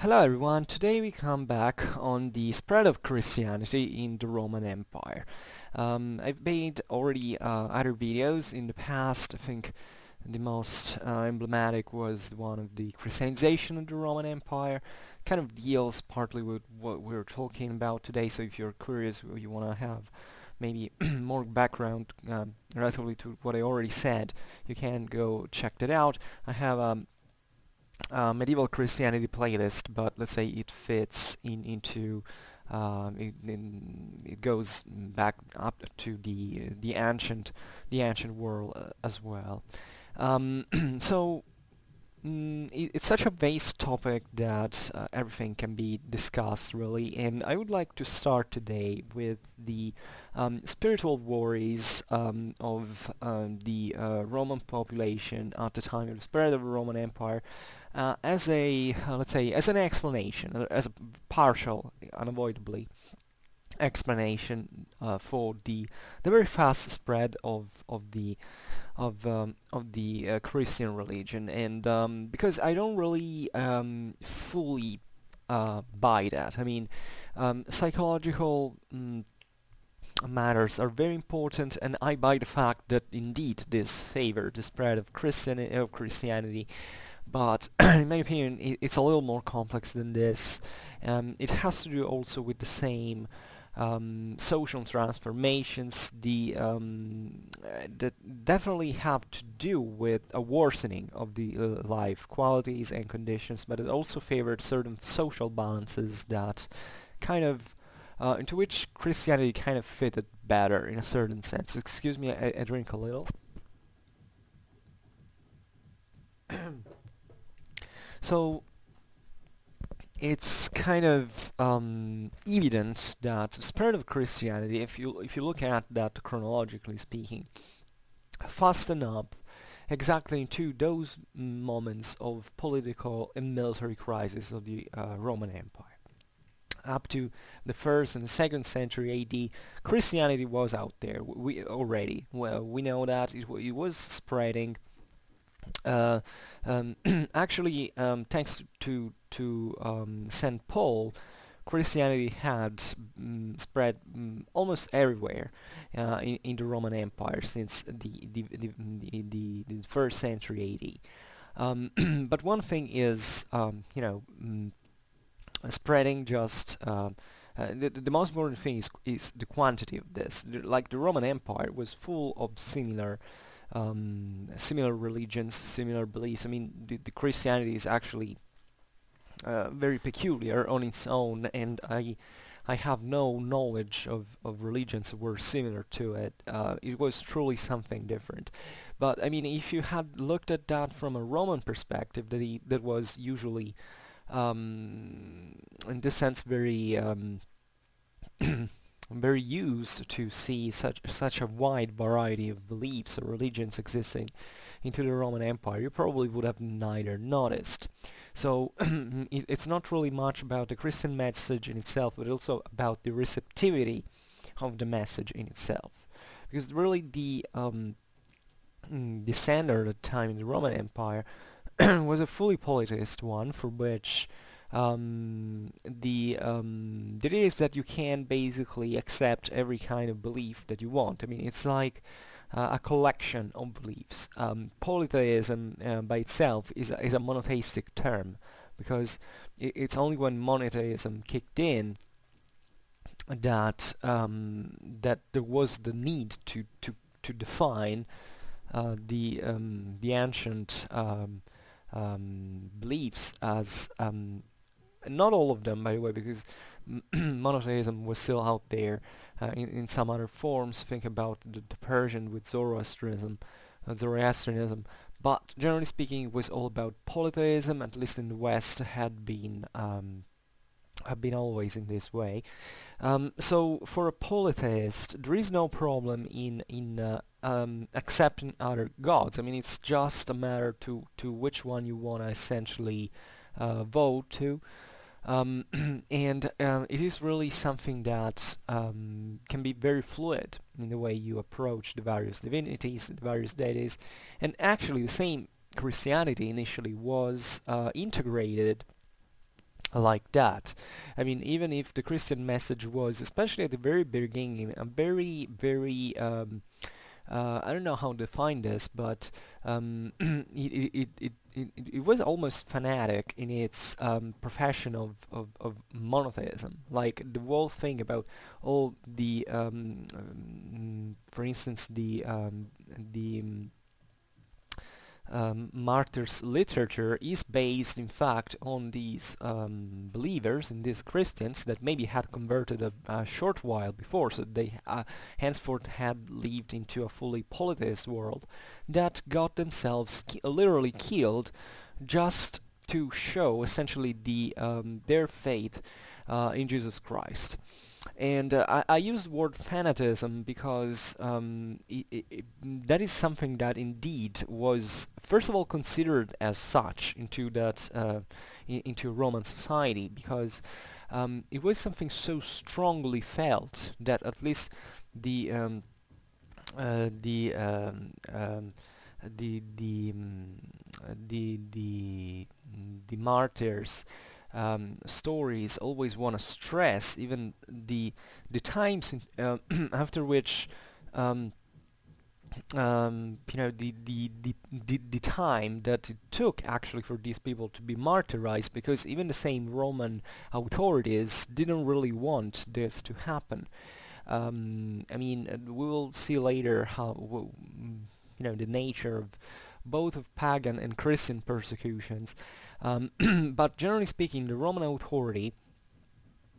Hello everyone, today we come back on the spread of Christianity in the Roman Empire. I've made already other videos in the past. I think the most emblematic was the one of the Christianization of the Roman Empire. Kind of deals partly with what we're talking about today, so if you're curious or you want to have maybe more background relatively to what I already said, you can go check that out. I have medieval Christianity playlist, but let's say it fits into it goes back up to the ancient world as well. Um, so it's such a vast topic that everything can be discussed really, and I would like to start today with the spiritual worries of the Roman population at the time of the spread of the Roman Empire, as a let's say as an explanation, as a partial, unavoidably explanation for the very fast spread of the Christian religion, and because I don't really fully buy that. I mean, psychological matters are very important, and I buy the fact that indeed this favored the spread of Christianity. But in my opinion, it's a little more complex than this. It has to do also with the same social transformations that definitely have to do with a worsening of the life qualities and conditions, but it also favored certain social balances that kind of into which Christianity kind of fitted better in a certain sense. Excuse me, I drink a little. So it's kind of evident that the spread of Christianity, if you look at that chronologically speaking, fastened up exactly into those moments of political and military crisis of the Roman Empire. Up to the first and the second century AD, Christianity was out there. We know that it was spreading. Uh, Actually, thanks to Saint Paul, Christianity had spread almost everywhere in the Roman Empire since the first century AD. But one thing is, spreading just. The most important thing is the quantity of this. Like the Roman Empire was full of similar religions, similar beliefs. I mean, the Christianity is actually very peculiar on its own, and I have no knowledge of religions that were similar to it. It was truly something different. But I mean, if you had looked at that from a Roman perspective, that was usually, in this sense, very very used to see such a wide variety of beliefs or religions existing into the Roman Empire, you probably would have neither noticed. So it's not really much about the Christian message in itself, but also about the receptivity of the message in itself. Because really the standard at the time in the Roman Empire was a fully polytheist one, for which the idea is that you can basically accept every kind of belief that you want. I mean, it's like a collection of beliefs. Polytheism by itself is a monotheistic term, because it's only when monotheism kicked in that there was the need to define the ancient beliefs as not all of them, by the way, because monotheism was still out there in some other forms. Think about the Persian with Zoroastrianism. But generally speaking, it was all about polytheism. At least in the West, had been always in this way. So for a polytheist, there is no problem in accepting other gods. I mean, it's just a matter to which one you want to essentially vote to. And it is really something that can be very fluid in the way you approach the various divinities, the various deities, and actually the same Christianity initially was integrated like that. I mean, even if the Christian message was, especially at the very beginning, a very, very I don't know how to define this, but it was almost fanatic in its profession of monotheism. Like the whole thing about all the, for instance, the martyrs literature is based in fact on these believers and these Christians that maybe had converted a short while before, so they henceforth had lived into a fully polytheist world, that got themselves literally killed just to show essentially their faith in Jesus Christ. And I use the word fanatism because that is something that indeed was, first of all, considered as such into that into Roman society, because it was something so strongly felt that at least the uh, the um, um, the the martyrs stories always want to stress even the times after which um, the time that it took actually for these people to be martyrized, because even the same Roman authorities didn't really want this to happen. I mean, we will see later how the nature of both of pagan and Christian persecutions. But generally speaking, the Roman authority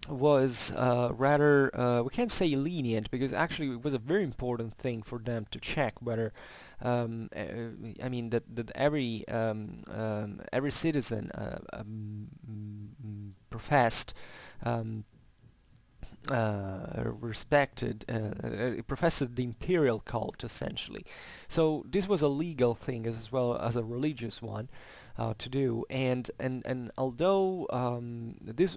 was rather, we can't say lenient, because actually it was a very important thing for them to check whether, I mean, that every citizen professed respected, professed the imperial cult essentially. So this was a legal thing as well as a religious one to do, and although this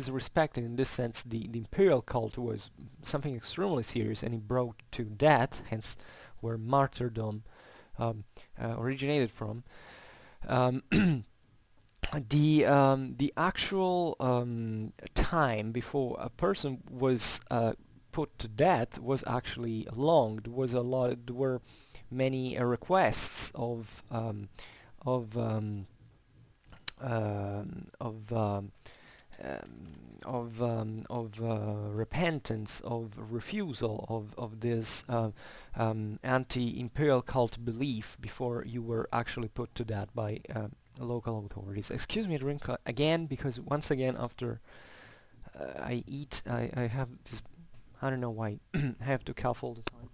respect, in this sense, the imperial cult was something extremely serious and it brought to death, hence where martyrdom originated from. Um, the actual time before a person was put to death was actually long. There was a lot. There were many requests of um, of um, repentance, of refusal of this anti-imperial cult belief before you were actually put to death by local authorities. Excuse me, drink again, because once again after I eat, I have this, I don't know why, I have to cough all the time.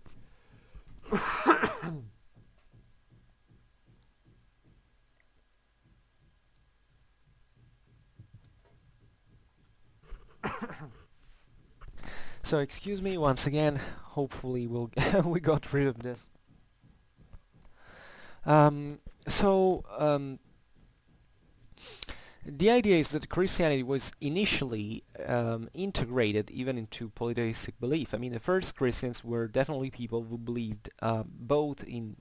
So excuse me once again. Hopefully we'll we got rid of this. Um, so the idea is that Christianity was initially integrated even into polytheistic belief. I mean, the first Christians were definitely people who believed both in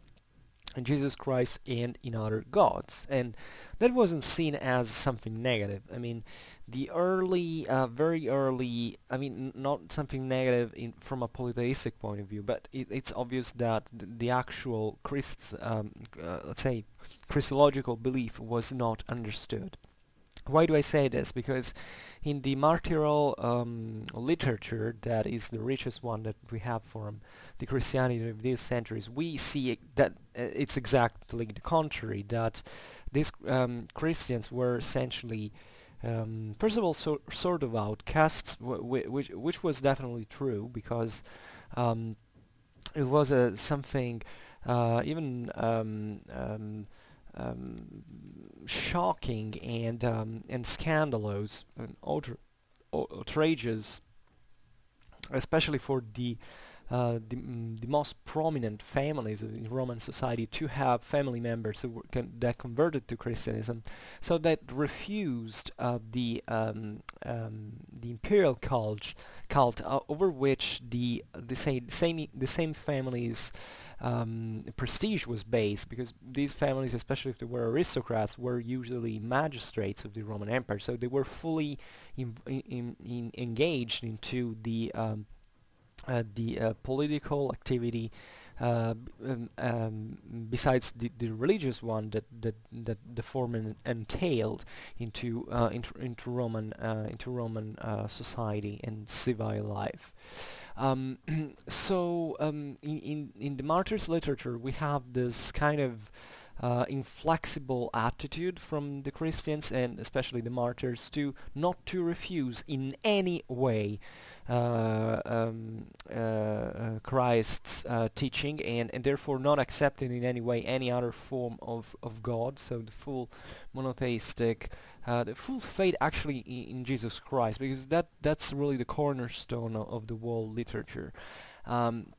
Jesus Christ and in other gods, and that wasn't seen as something negative. I mean, the early, very early, I mean, not something negative from a polytheistic point of view, but it's obvious that the actual let's say, Christological belief was not understood. Why do I say this? Because in the martyral literature, that is the richest one that we have from the Christianity of these centuries, we see that it's exactly the contrary, that these Christians were essentially, first of all, sort of outcasts, which was definitely true, because it was something even um, shocking and scandalous and outrageous, especially for the the most prominent families in Roman society to have family members that converted to Christianism, so that refused the imperial cult over which the same families prestige was based, because these families, especially if they were aristocrats, were usually magistrates of the Roman Empire, so they were fully engaged into the political activity, besides the religious one that the form entailed into Roman society and civil life. In the martyrs literature, we have this kind of inflexible attitude from the Christians, and especially the martyrs, to not to refuse in any way Christ's teaching, and therefore not accepting in any way any other form of God, so the full monotheistic, the full faith actually in Jesus Christ, because that's really the cornerstone of the world literature. Um,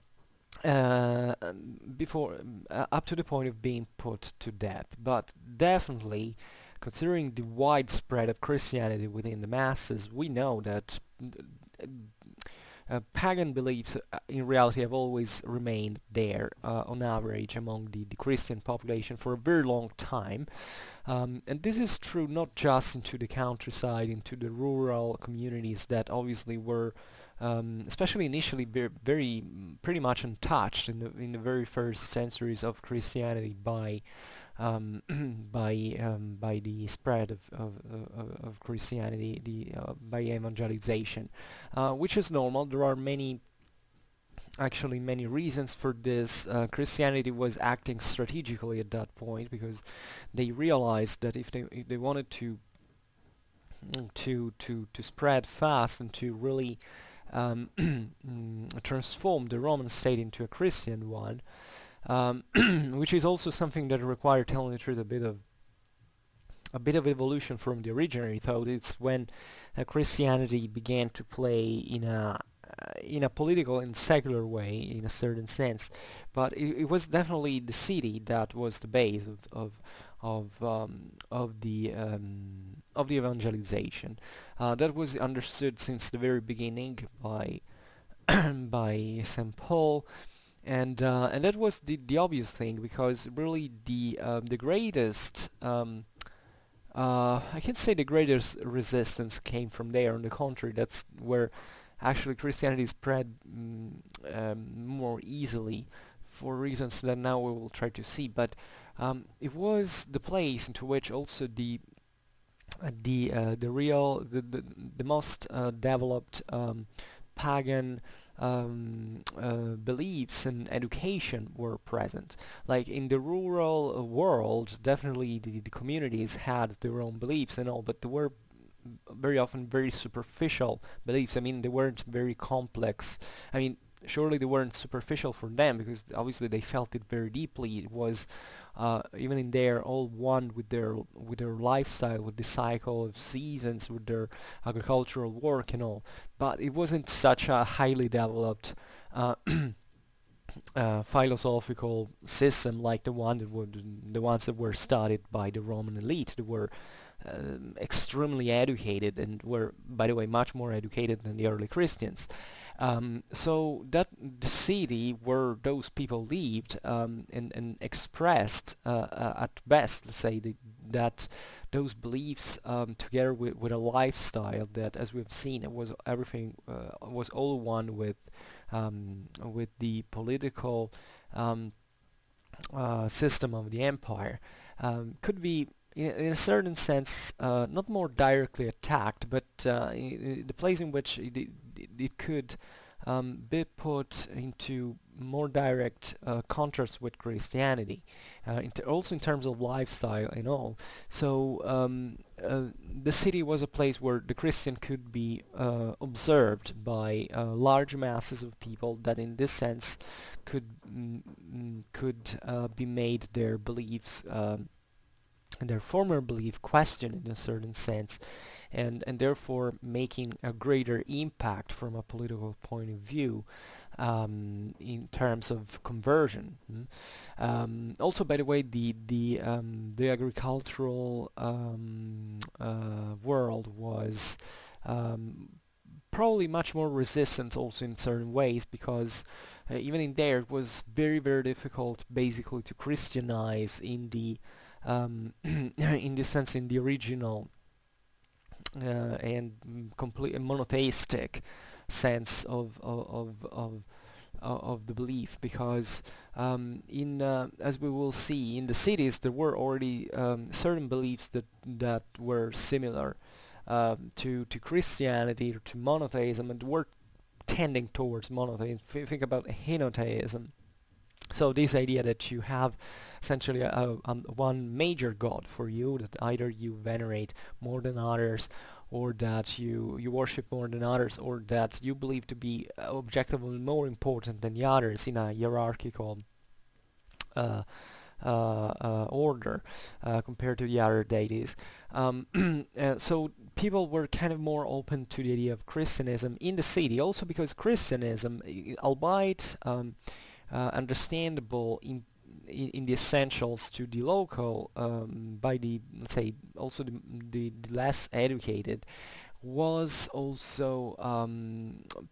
Before up to the point of being put to death, but definitely considering the widespread of Christianity within the masses, we know that pagan beliefs in reality have always remained there on average among the Christian population for a very long time. And this is true not just into the countryside, into the rural communities that obviously were, especially initially, very pretty much untouched in the very first centuries of Christianity by by the spread of Christianity, by evangelization, which is normal. There are actually many reasons for this. Christianity was acting strategically at that point, because they realized that if they wanted to spread fast and to really transform the Roman state into a Christian one, which is also something that required, telling the truth, a bit of evolution from the originary thought. It's when Christianity began to play in a political and secular way, in a certain sense, but it was definitely the city that was the base of the evangelization. That was understood since the very beginning by by St. Paul, and that was the obvious thing, because really the greatest I can say the greatest resistance came from there. On the contrary, that's where actually Christianity spread more easily, for reasons that now we will try to see. But it was the place into which also the most developed pagan beliefs and education were present. Like in the rural world, definitely the communities had their own beliefs and all, but they were very often very superficial beliefs. I mean, they weren't very complex. I mean, surely they weren't superficial for them, because obviously they felt it very deeply. It was even in there all one with their lifestyle, with the cycle of seasons, with their agricultural work and all. But it wasn't such a highly developed philosophical system like the ones that were studied by the Roman elite. They were extremely educated, and were, by the way, much more educated than the early Christians. So that the city where those people lived, and expressed at best, let's say, that those beliefs, together with a lifestyle that, as we've seen, it was everything was all one with the political system of the empire, could be in a certain sense not more directly attacked, but the place in which it could be put into more direct contrast with Christianity, also in terms of lifestyle and all. So the city was a place where the Christian could be observed by large masses of people that, in this sense, could be made their beliefs their former belief questioned in a certain sense, and therefore making a greater impact from a political point of view, in terms of conversion. Also, by the way, the agricultural world was probably much more resistant also in certain ways, because even in there it was very, very difficult basically to Christianize in the in this sense, in the original and complete monotheistic sense of the belief, because in as we will see in the cities there were already certain beliefs that were similar to Christianity or to monotheism, and were tending towards monotheism. Think about henotheism. So this idea that you have essentially one major god for you, that either you venerate more than others, or that you worship more than others, or that you believe to be objectively more important than the others in a hierarchical uh, order compared to the other deities. So people were kind of more open to the idea of Christianism in the city, also because Christianism, albeit understandable in the essentials to the local, by the, let's say, also the less educated, was also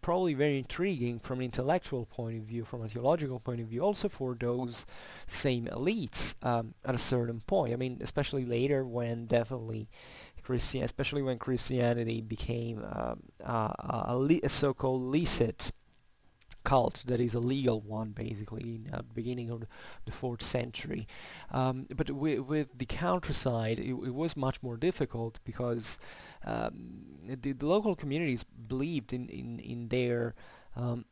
probably very intriguing from an intellectual point of view, from a theological point of view, also for those same elites at a certain point. I mean, especially later, when definitely especially when Christianity became a so-called licit cult, that is a legal one, basically in the beginning of the 4th century. But with the countryside, it was much more difficult, because the local communities believed in their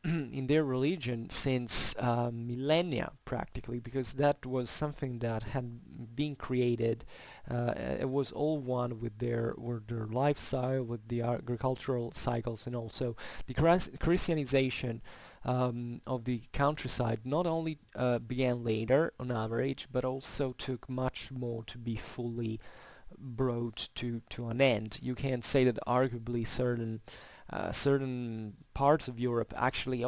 in their religion since millennia, practically, because that was something that had been created. It was all one with their lifestyle, with the agricultural cycles, and also the Christianization of the countryside not only began later on average, but also took much more to be fully brought to an end. You can say that arguably certain parts of Europe actually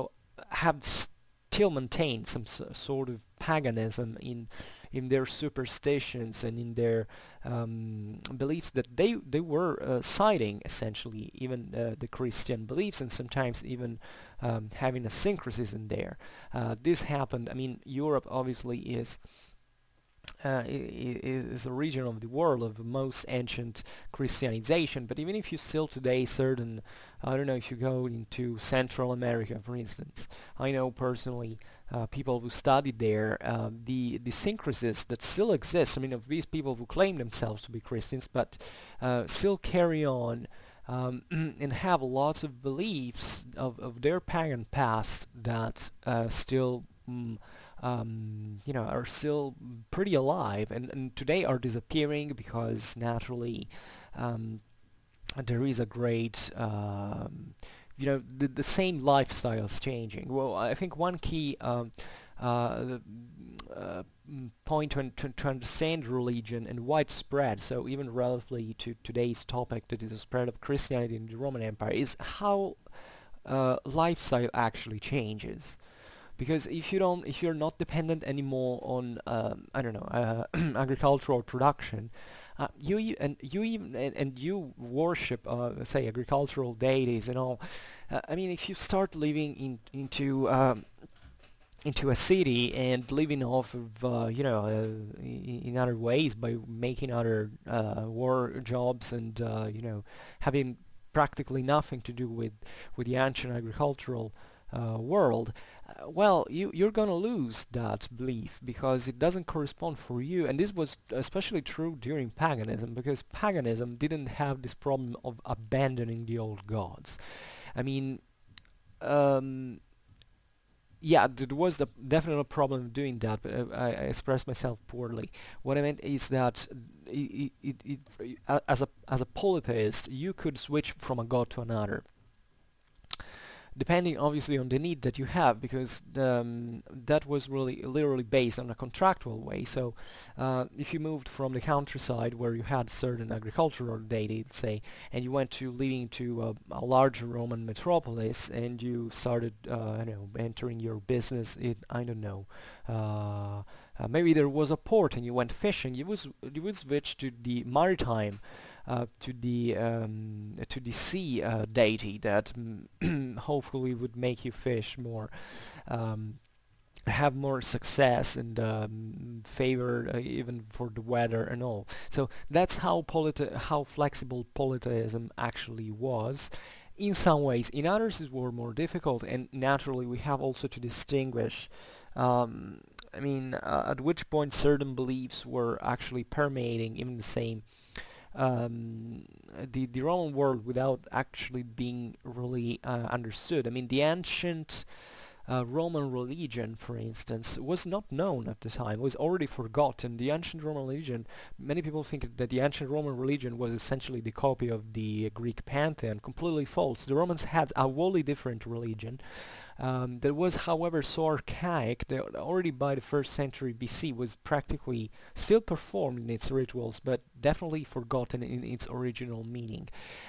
have still maintained some sort of paganism in their superstitions and in their beliefs, that they were citing essentially even the Christian beliefs, and sometimes even having a syncretism there. This happened. I mean, Europe obviously is a region of the world of the most ancient Christianization, but even if you still today certain, I don't know, if you go into Central America, for instance, I know personally people who studied there, the syncresis that still exists, I mean, of these people who claim themselves to be Christians, but still carry on and have lots of beliefs of their pagan past that still are still pretty alive, and today are disappearing, because naturally there is a great the same lifestyle is changing. Well, I think one key point to understand religion and widespread, so even relatively to today's topic, that is the spread of Christianity in the Roman Empire, is how lifestyle actually changes. Because if you're not dependent anymore on I don't know agricultural production, you worship say agricultural deities and all. I mean, if you start living into a city and living off of in other ways, by making other war jobs, and having practically nothing to do with the ancient agricultural world, well, you're gonna lose that belief, because it doesn't correspond for you. And this was especially true during paganism, because paganism didn't have this problem of abandoning the old gods. I mean, yeah, there was definitely a problem doing that, but I expressed myself poorly. What I meant is that as a polytheist, you could switch from a god to another. depending obviously on the need that you have, because that was really literally based on a contractual way. So if you moved from the countryside where you had certain agricultural deity, let's say, and you went to living to a large Roman metropolis, and you started, I don't know, entering your business in, I don't know, maybe there was a port and you went fishing, you would switch to the maritime, to the sea deity that hopefully would make you fish more, um, have more success, and favor even for the weather and all. So that's how flexible polytheism actually was. In some ways, in others it were more difficult, and naturally we have also to distinguish. I mean, at which point certain beliefs were actually permeating even the same the Roman world without actually being really understood. I mean, the ancient Roman religion, for instance, was not known at the time, was already forgotten. The ancient Roman religion, many people think that the ancient Roman religion was essentially the copy of the Greek pantheon. Completely false. The Romans had a wholly different religion that was, however, so archaic that already by the 1st century BC was practically still performed in its rituals, but definitely forgotten in its original meaning.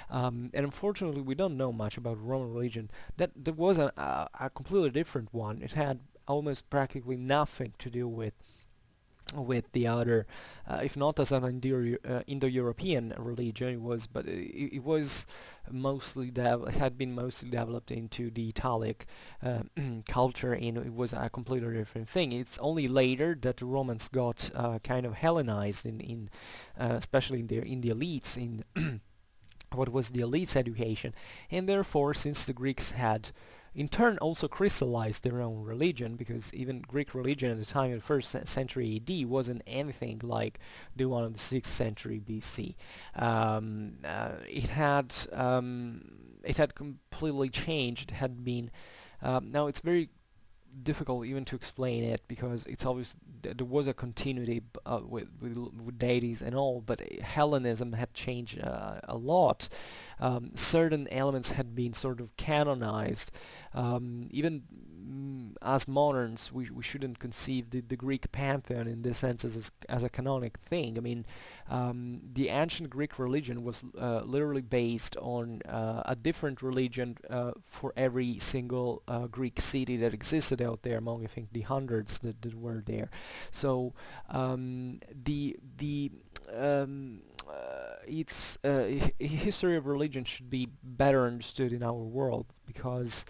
And unfortunately, we don't know much about Roman religion. That was a completely different one. It had almost practically nothing to do with the other, if not as an Indo-European religion, it was it had been mostly developed into the Italic culture, and it was a completely different thing. It's only later that the Romans got kind of Hellenized especially in the elites, in what was the elite's education, and therefore, since the Greeks had in turn also crystallized their own religion, because even Greek religion at the time of the 1st century AD wasn't anything like the one of the 6th century BC. It had completely changed. It had been now it's very difficult even to explain it, because it's obvious there was a continuity with deities and all, but Hellenism had changed a lot. Certain elements had been sort of canonized. Even as moderns, we shouldn't conceive the Greek pantheon in this sense as a canonic thing. I mean, the ancient Greek religion was literally based on a different religion for every single Greek city that existed out there, among I think the hundreds that were there. So the its history of religion should be better understood in our world, because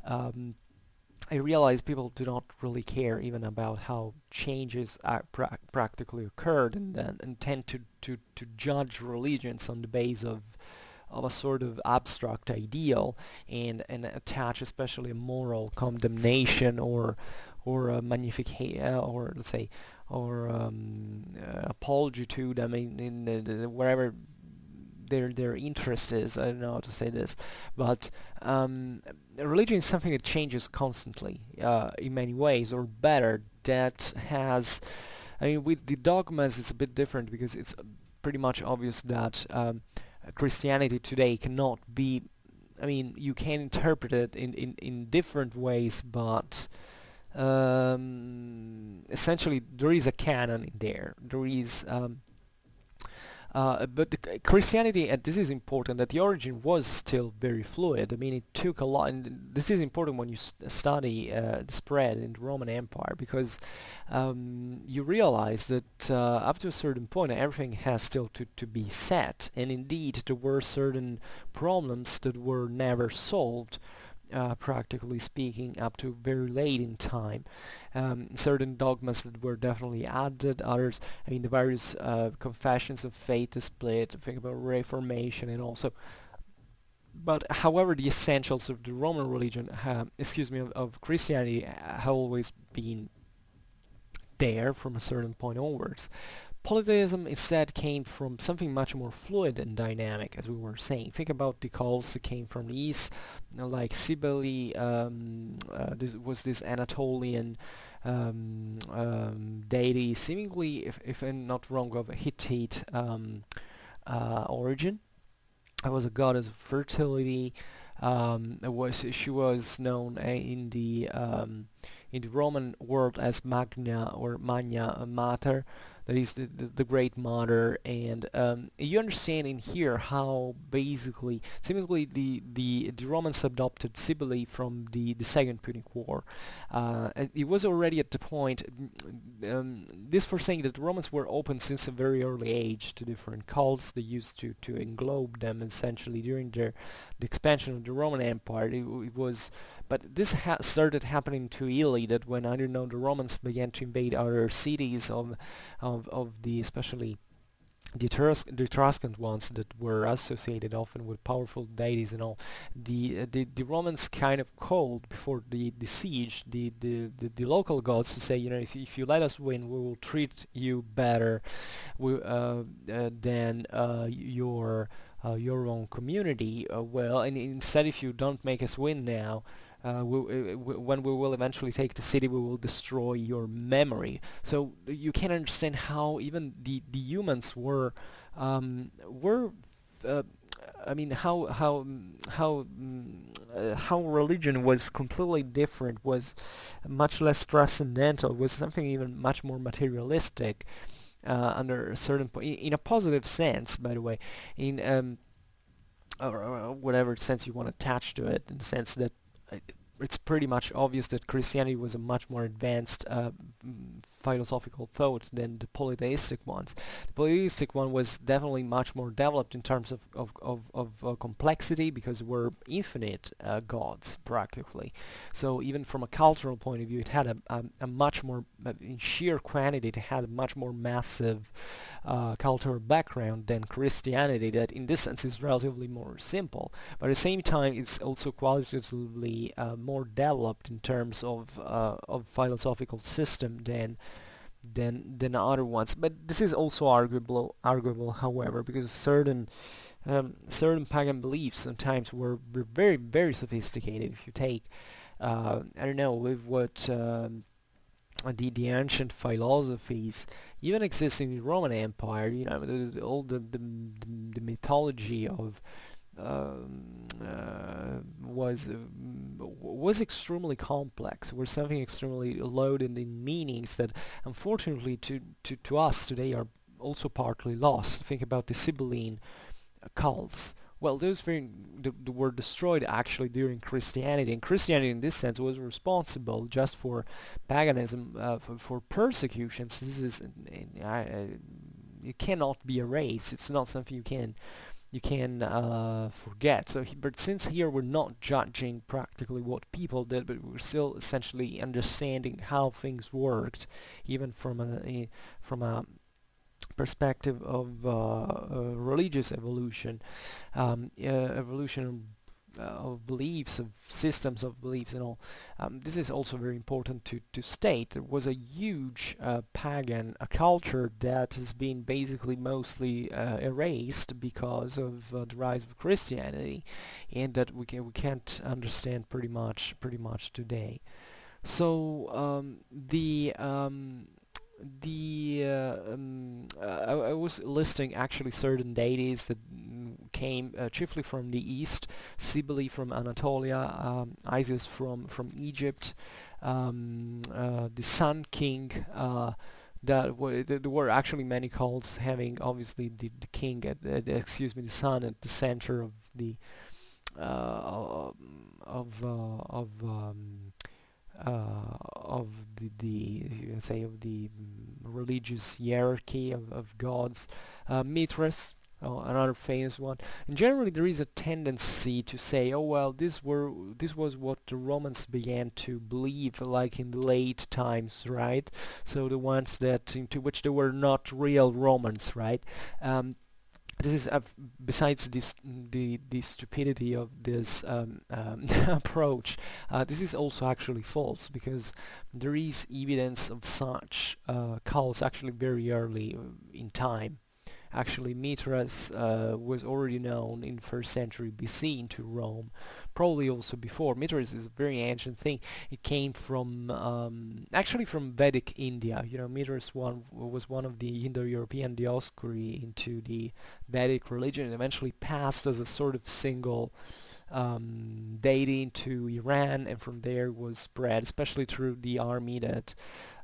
I realize people do not really care even about how changes practically occurred, and tend to judge religions on the basis of a sort of abstract ideal, and attach especially a moral condemnation or a magnification, or let's say, or apology to them in wherever their interest is. I don't know how to say this, but religion is something that changes constantly in many ways, or better, that has. I mean, with the dogmas, it's a bit different, because it's pretty much obvious that Christianity today cannot be. I mean, you can interpret it in different ways, but essentially there is a canon in there. There is. But Christianity, and this is important, that the origin was still very fluid. I mean, it took a lot, and this is important when you study the spread in the Roman Empire, because you realize that up to a certain point everything has still to be set, and indeed there were certain problems that were never solved. Practically speaking, up to very late in time. Certain dogmas that were definitely added, others, I mean, the various confessions of faith split, think about Reformation and also. But however, the essentials of the Roman religion, of Christianity, have always been there from a certain point onwards. Polytheism instead came from something much more fluid and dynamic, as we were saying. Think about the cults that came from the east, like Cybele. This Anatolian deity, seemingly, if I'm not wrong, of Hittite origin. I was a goddess of fertility. She was known in the Roman world as Magna or Magna Mater, that is the Great Mother, and you understand in here how basically, seemingly the Romans adopted Cybele from the Second Punic War. It was already at the point, this for saying that the Romans were open since a very early age to different cults. They used to englobe them essentially during the expansion of the Roman Empire. It was, but this started happening too early, that when, I don't know, the Romans began to invade other cities of the, especially the Etruscan ones that were associated often with powerful deities and all. The Romans kind of called before the siege the local gods to say, you know, if you let us win, we will treat you better than your own community. Well, and instead, if you don't make us win now, when we will eventually take the city, we will destroy your memory. So you can understand how even the humans were I mean, how religion was completely different, was much less transcendental, was something even much more materialistic, under a certain point, in a positive sense, by the way, in or whatever sense you want to attach to it, in the sense that uh, it's pretty much obvious that Christianity was a much more advanced philosophical thought than the polytheistic ones. The polytheistic one was definitely much more developed in terms of complexity, because we're infinite gods practically. So even from a cultural point of view, it had a much more, in sheer quantity, it had a much more massive cultural background than Christianity, that in this sense is relatively more simple. But at the same time, it's also qualitatively more developed in terms of philosophical system than other ones. But this is also arguable, however, because certain pagan beliefs sometimes were very, very sophisticated. If you take, I don't know, with what the ancient philosophies even existing in the Roman Empire, you know, all the mythology of was extremely complex, was something extremely loaded in meanings that unfortunately to us today are also partly lost. Think about the Sibylline cults. Well, were destroyed actually during Christianity, and Christianity in this sense was responsible just for paganism, for persecutions. This is it cannot be erased. It's not something you can forget. So, but since here we're not judging practically what people did, but we're still essentially understanding how things worked, even from a perspective of religious evolution, evolution of beliefs, of systems of beliefs and all. This is also very important to state. There was a huge pagan culture that has been basically mostly erased because of the rise of Christianity, and that we can't understand pretty much today. So I was listing actually certain deities that came chiefly from the east: Cybele from Anatolia, Isis from Egypt, the Sun King. There were actually many cults having obviously the king the sun at the center of the of let's say of the religious hierarchy of gods. Mithras, another famous one. And generally there is a tendency to say, oh well, this was what the Romans began to believe, like in the late times, right? So the ones that into which they were not real Romans, right? This is besides the stupidity of this approach. This is also actually false, because there is evidence of such cults actually very early in time. Actually, Mithras was already known in 1st century BC into Rome, probably also before. Mithras is a very ancient thing. It came from actually from Vedic India. You know, Mithras was one of the Indo-European Dioscuri into the Vedic religion, and eventually passed as a sort of single deity into Iran, and from there was spread, especially through the army that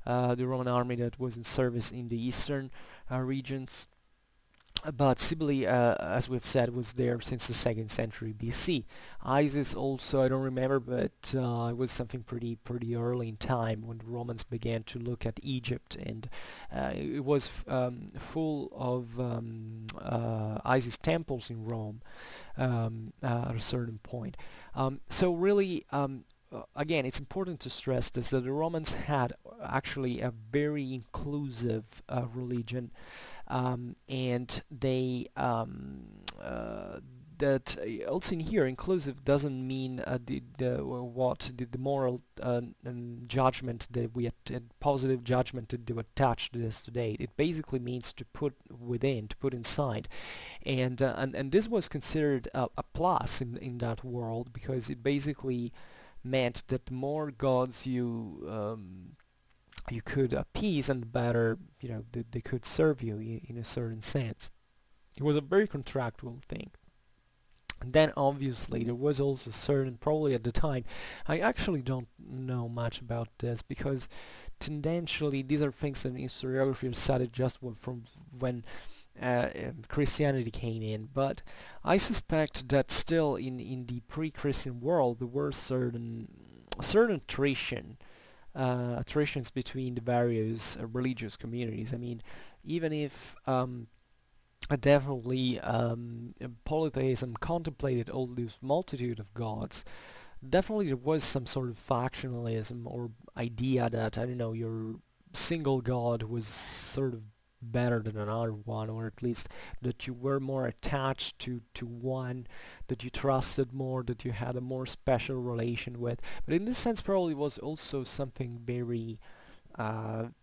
the Roman army that was in service in the eastern regions. But Cybele, as we've said, was there since the 2nd century BC. Isis also, I don't remember, but it was something pretty early in time when the Romans began to look at Egypt, and it was full of Isis temples in Rome at a certain point. So really, again, it's important to stress this, that the Romans had actually a very inclusive religion, and they that also in here inclusive doesn't mean the moral judgment that positive judgment that they attach to this today. It basically means to put within, to put inside, and this was considered a plus in that world, because it basically meant that the more gods you could appease, and better, they could serve you in a certain sense. It was a very contractual thing. And then obviously there was also certain, probably at the time, I actually don't know much about this, because tendentially these are things that historiography studied just from when Christianity came in, but I suspect that still in the pre-Christian world there were certain attritions between the various religious communities. I mean, even if definitely polytheism contemplated all this multitude of gods, definitely there was some sort of factionalism or idea that, I don't know, your single god was sort of better than another one, or at least that you were more attached to one, that you trusted more, that you had a more special relation with. But in this sense probably was also something very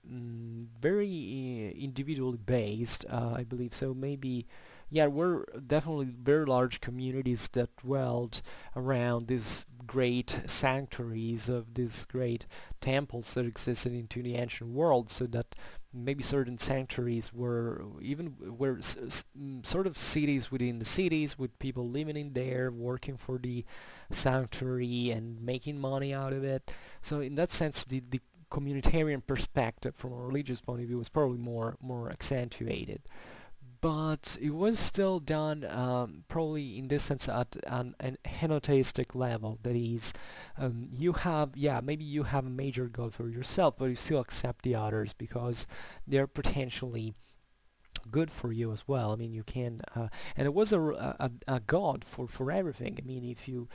individually based, I believe. So maybe, yeah, we're definitely very large communities that dwelled around these great sanctuaries of these great temples that existed into the ancient world, so that maybe certain sanctuaries were sort of cities within the cities, with people living in there, working for the sanctuary and making money out of it. So in that sense, the communitarian perspective from a religious point of view was probably more accentuated, but it was still done probably in this sense at an henotheistic level. That is, you have, yeah, maybe you have a major god for yourself, but you still accept the others because they're potentially good for you as well. I mean, you can, and it was a god for everything. I mean, if you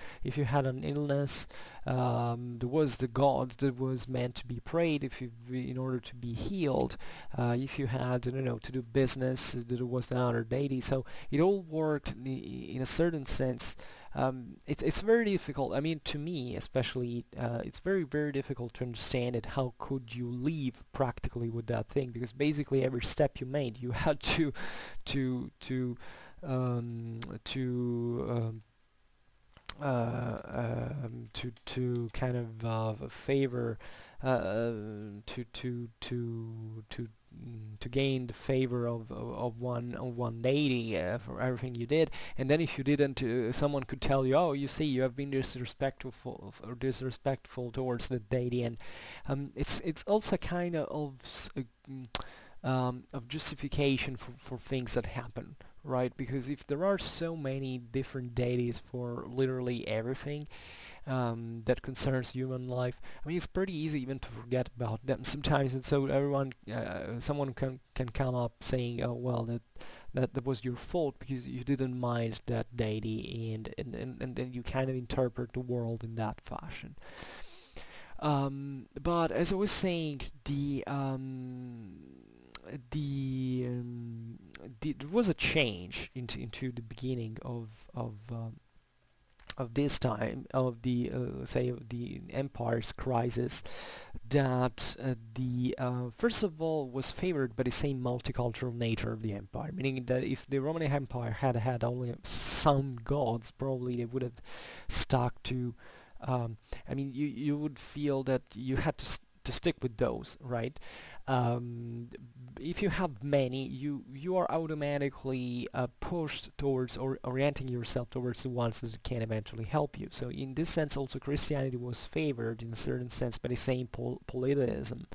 had an illness, there was the god that was meant to be prayed if you in order to be healed. If you had, I don't know, to do business, there was another deity. So it all worked in a certain sense. It's very difficult. I mean, to me especially, it's very difficult to understand it. How could you live practically with that thing? Because basically every step you made, you had to to to kind of favor to gain the favor of one deity for everything you did. And then if you didn't, someone could tell you, oh, you see, you have been disrespectful towards the deity. And it's also kind of justification for things that happen, right? Because if there are so many different deities for literally everything that concerns human life, I mean, it's pretty easy even to forget about them sometimes. And so someone can come up saying, oh well, that was your fault because you didn't mind that deity, and then you kind of interpret the world in that fashion. But as I was saying, there was a change into the beginning of this time of the say of the empire's crisis, that the first of all was favored by the same multicultural nature of the empire, meaning that if the Roman Empire had only some gods, probably they would have stuck to, I mean, you would feel that you had to stick with those, right? um, if you have many, you are automatically pushed towards or orienting yourself towards the ones that can eventually help you. So in this sense, also Christianity was favored in a certain sense by the same polytheism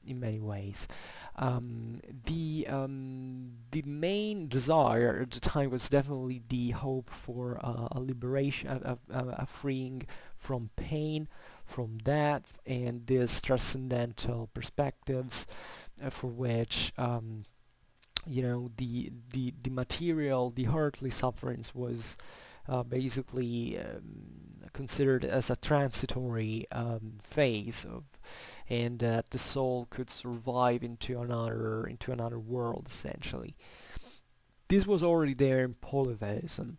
in many ways. The main desire at the time was definitely the hope for a liberation, a freeing from pain, from death, and these transcendental perspectives for which the material, the earthly sufferings was basically considered as a transitory phase of, and that the soul could survive into another world essentially. This was already there in polytheism,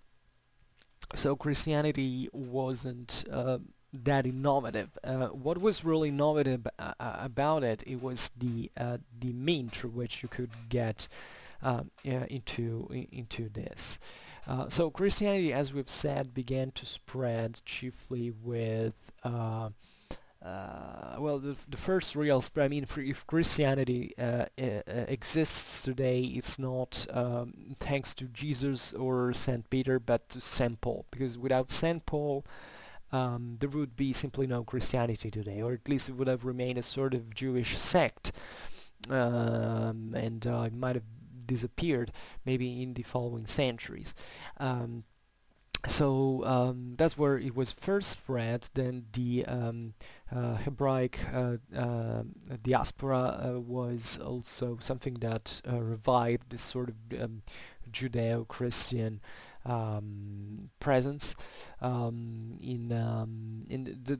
so Christianity wasn't that innovative. What was really innovative about it, it was the mean through which you could get into this. So Christianity, as we've said, began to spread chiefly with well, the first real spread. I mean, if Christianity exists today, it's not thanks to Jesus or Saint Peter, but to Saint Paul. Because without Saint Paul, there would be simply no Christianity today, or at least it would have remained a sort of Jewish sect, and it might have disappeared maybe in the following centuries. So that's where it was first spread. Then the Hebraic diaspora was also something that revived this sort of Judeo-Christian presence.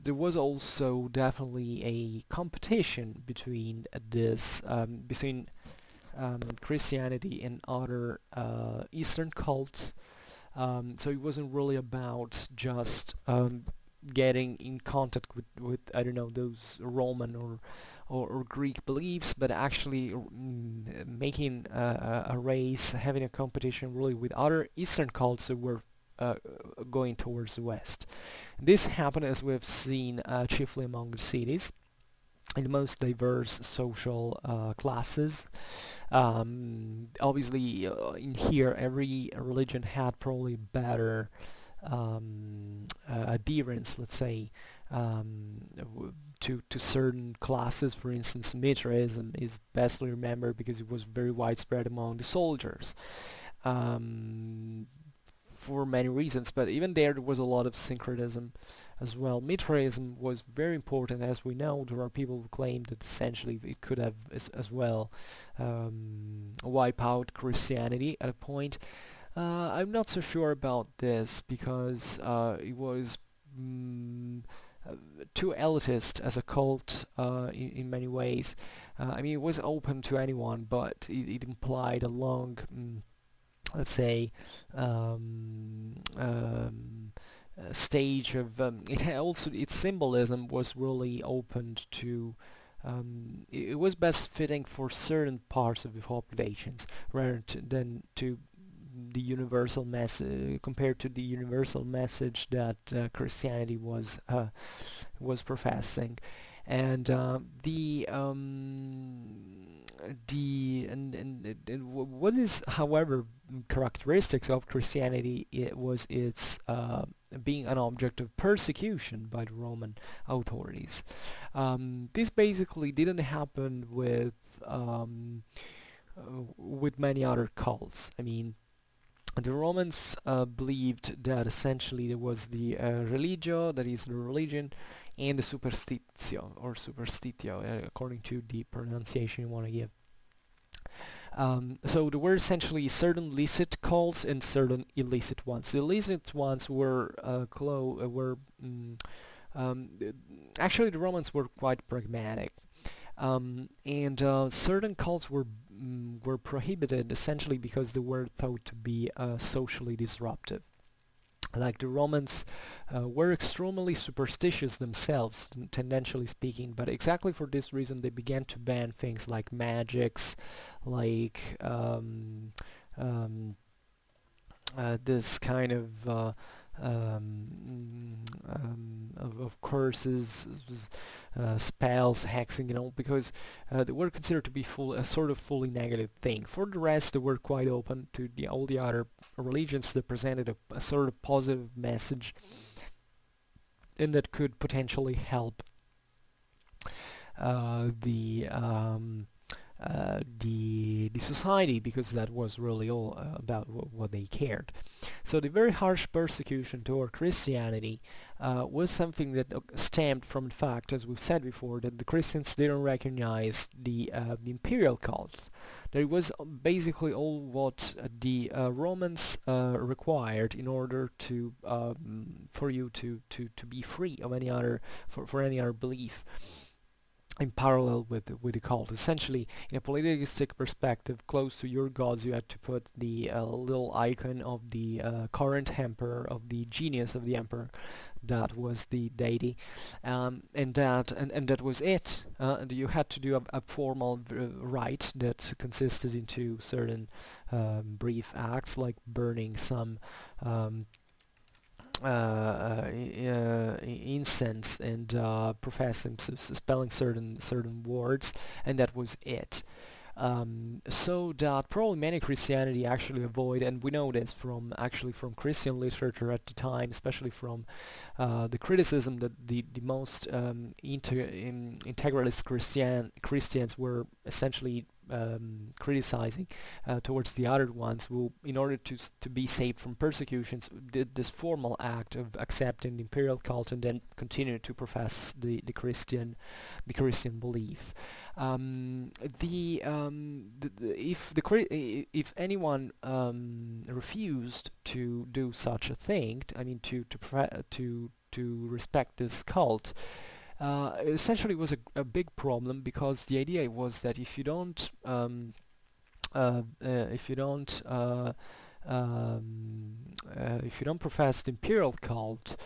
There was also definitely a competition between Christianity and other Eastern cults. So it wasn't really about just getting in contact with I don't know, those Roman or Greek beliefs, but actually making a race, having a competition really with other Eastern cults that were going towards the West. This happened, as we've seen, chiefly among the cities in the most diverse social classes. Obviously, in here, every religion had probably better adherence, let's say, to certain classes. For instance, Mithraism is bestly remembered because it was very widespread among the soldiers. For many reasons, but even there was a lot of syncretism as well. Mithraism was very important. As we know, there are people who claim that essentially it could have as well wipe out Christianity at a point. I'm not so sure about this because it was too elitist as a cult in many ways. I mean, it was open to anyone, but it implied a long let's say stage of it had also its symbolism was really opened to it was best fitting for certain parts of the populations rather than to the universal message, compared to the universal message that Christianity was professing. And what is, however, characteristics of Christianity, it was its being an object of persecution by the Roman authorities. This basically didn't happen with many other cults. I mean, the Romans believed that essentially there was the religio, that is the religion, and the superstitio, or superstitio, according to the pronunciation you want to give. So there were essentially certain licit cults and certain illicit ones. The illicit ones were actually the Romans were quite pragmatic, and certain cults were prohibited essentially because they were thought to be socially disruptive. Like the Romans were extremely superstitious themselves, tendentially speaking, but exactly for this reason they began to ban things like magics, like this kind of of curses, spells, hexing, because they were considered to be a sort of fully negative thing. For the rest, they were quite open to all the other religions that presented a sort of positive message and that could potentially help the society, because that was really all about what they cared. So the very harsh persecution toward Christianity was something that stemmed from the fact, as we've said before, that the Christians didn't recognize the imperial cult. That it was basically all what the Romans required in order to for you to be free of any other for any other belief in parallel with the cult. Essentially, in a polytheistic perspective, close to your gods, you had to put the little icon of the current emperor, of the genius of the emperor. That was the deity, and that was it. And you had to do a formal rite that consisted into certain brief acts, like burning some incense and professing, spelling certain words, and that was it. So that probably many Christianity actually avoid, and we know this from Christian literature at the time, especially from the criticism that the most integralist Christians were essentially criticizing towards the other ones, who, in order to be saved from persecutions, did this formal act of accepting the imperial cult and then continued to profess the Christian belief. If anyone refused to do such a thing, I mean to respect this cult, essentially it was a big problem, because the idea was that if you don't profess the imperial cult,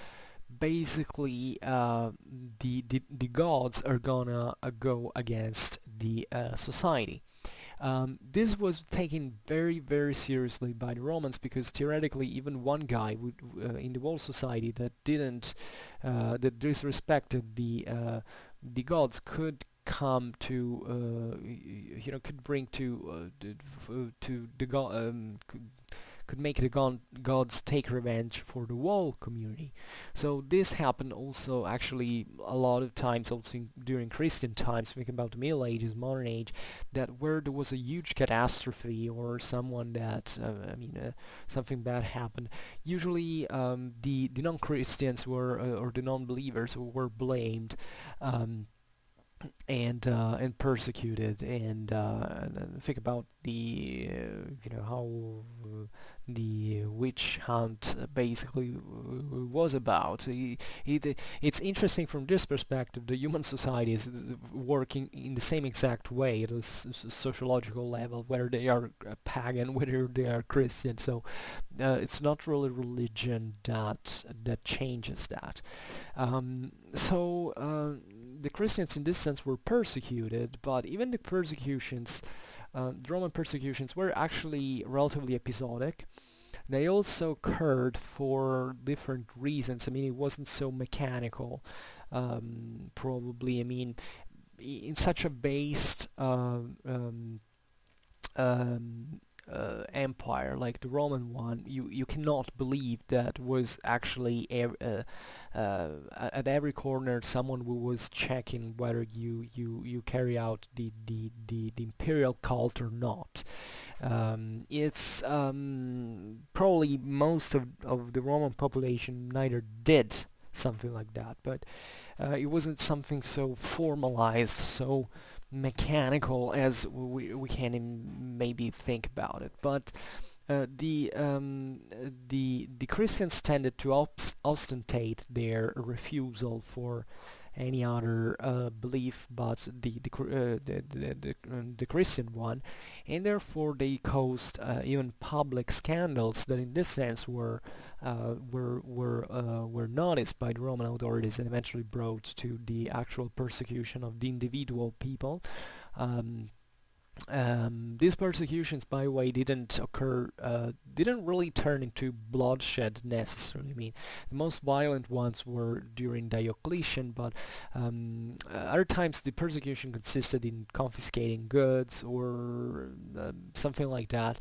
basically the gods are gonna go against the society. This was taken very, very seriously by the Romans, because theoretically even one guy would, in the whole society that that disrespected the gods could come to could bring to the god could make the gods take revenge for the whole community. So this happened also actually a lot of times also during Christian times, thinking about the Middle Ages, modern age, that where there was a huge catastrophe or someone that, something bad happened, usually the non-Christians were, or the non-believers were blamed. And persecuted, and think about the how the witch hunt basically was about. It's interesting from this perspective. The human society is working in the same exact way at a sociological level, whether they are pagan, whether they are Christian. So it's not really religion that changes that. The Christians in this sense were persecuted, but even the persecutions, the Roman persecutions, were actually relatively episodic. They also occurred for different reasons. I mean, it wasn't so mechanical, probably. I mean, in such a based empire like the Roman one, you cannot believe that was actually at every corner someone who was checking whether you carry out the imperial cult or not. It's probably most of the Roman population neither did something like that, but it wasn't something so formalized, so mechanical as we can maybe think about it. But the Christians tended to ostentate their refusal for any other belief but the Christian one, and therefore they caused even public scandals that in this sense were noticed by the Roman authorities and eventually brought to the actual persecution of the individual people. These persecutions, by the way, didn't really turn into bloodshed necessarily. I mean, the most violent ones were during Diocletian, but other times the persecution consisted in confiscating goods or something like that,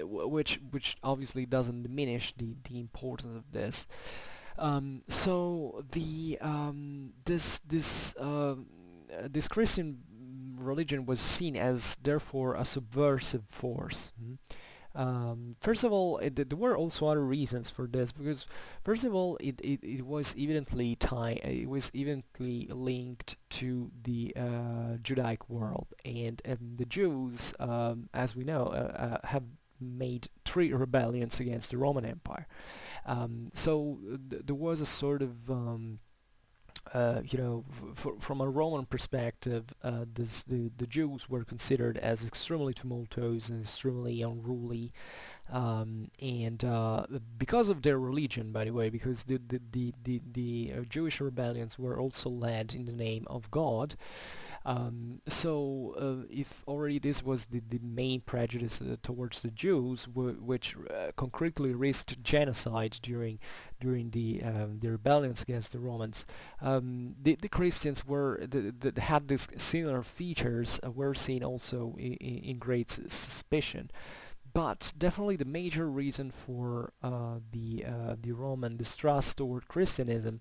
which obviously doesn't diminish the importance of this. So the this Christian religion was seen as therefore a subversive force. First of all, there were also other reasons for this because, first of all, it was it was evidently linked to the Judaic world, and the Jews, as we know, have made three rebellions against the Roman Empire. So there was a sort of from a Roman perspective, the Jews were considered as extremely tumultuous and extremely unruly, and because of their religion, by the way, because the Jewish rebellions were also led in the name of God. So if already this was the main prejudice towards the Jews, which concretely risked genocide during the rebellions against the Romans, the Christians had these similar features were seen also in great suspicion. But definitely the major reason for the Roman distrust toward Christianism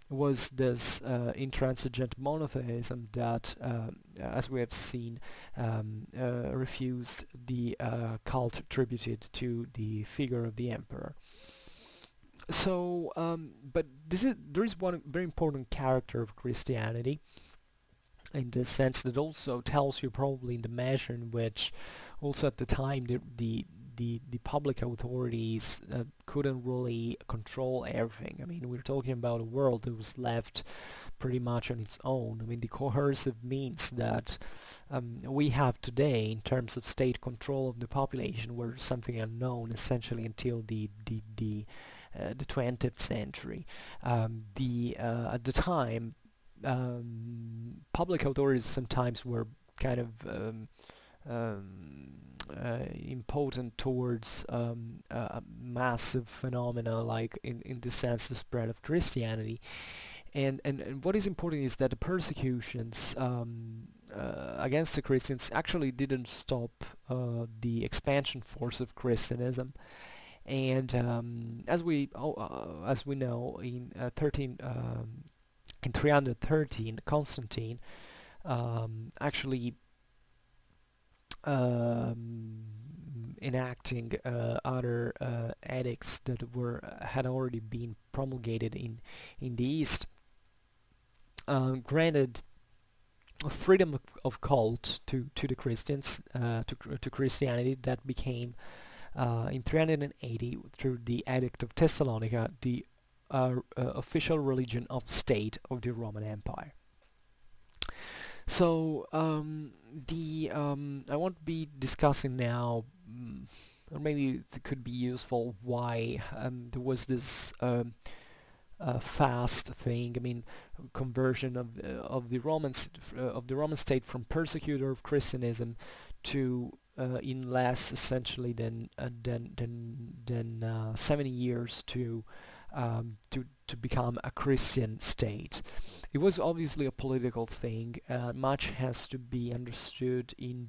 was this intransigent monotheism that, as we have seen, refused the cult attributed to the figure of the emperor. So, but there is one very important character of Christianity, in the sense that also tells you probably in the measure in which also at the time the public authorities couldn't really control everything. I mean, we're talking about a world that was left pretty much on its own. I mean, the coercive means that we have today in terms of state control of the population were something unknown essentially until the 20th century. At the time, public authorities sometimes were kind of impotent towards massive phenomena like in the sense the spread of Christianity. And what is important is that the persecutions against the Christians actually didn't stop the expansion force of Christianism. And as we know, in 313, Constantine actually enacting other edicts that had already been promulgated in the East, granted freedom of cult to the Christians, to Christianity, that became in 380 through the Edict of Thessalonica the official religion of state of the Roman Empire. So I won't be discussing now, or maybe it could be useful why there was this fast thing. I mean, conversion of the Roman state from persecutor of Christianism to in less essentially than 70 years to become a Christian state. It was obviously a political thing. Much has to be understood in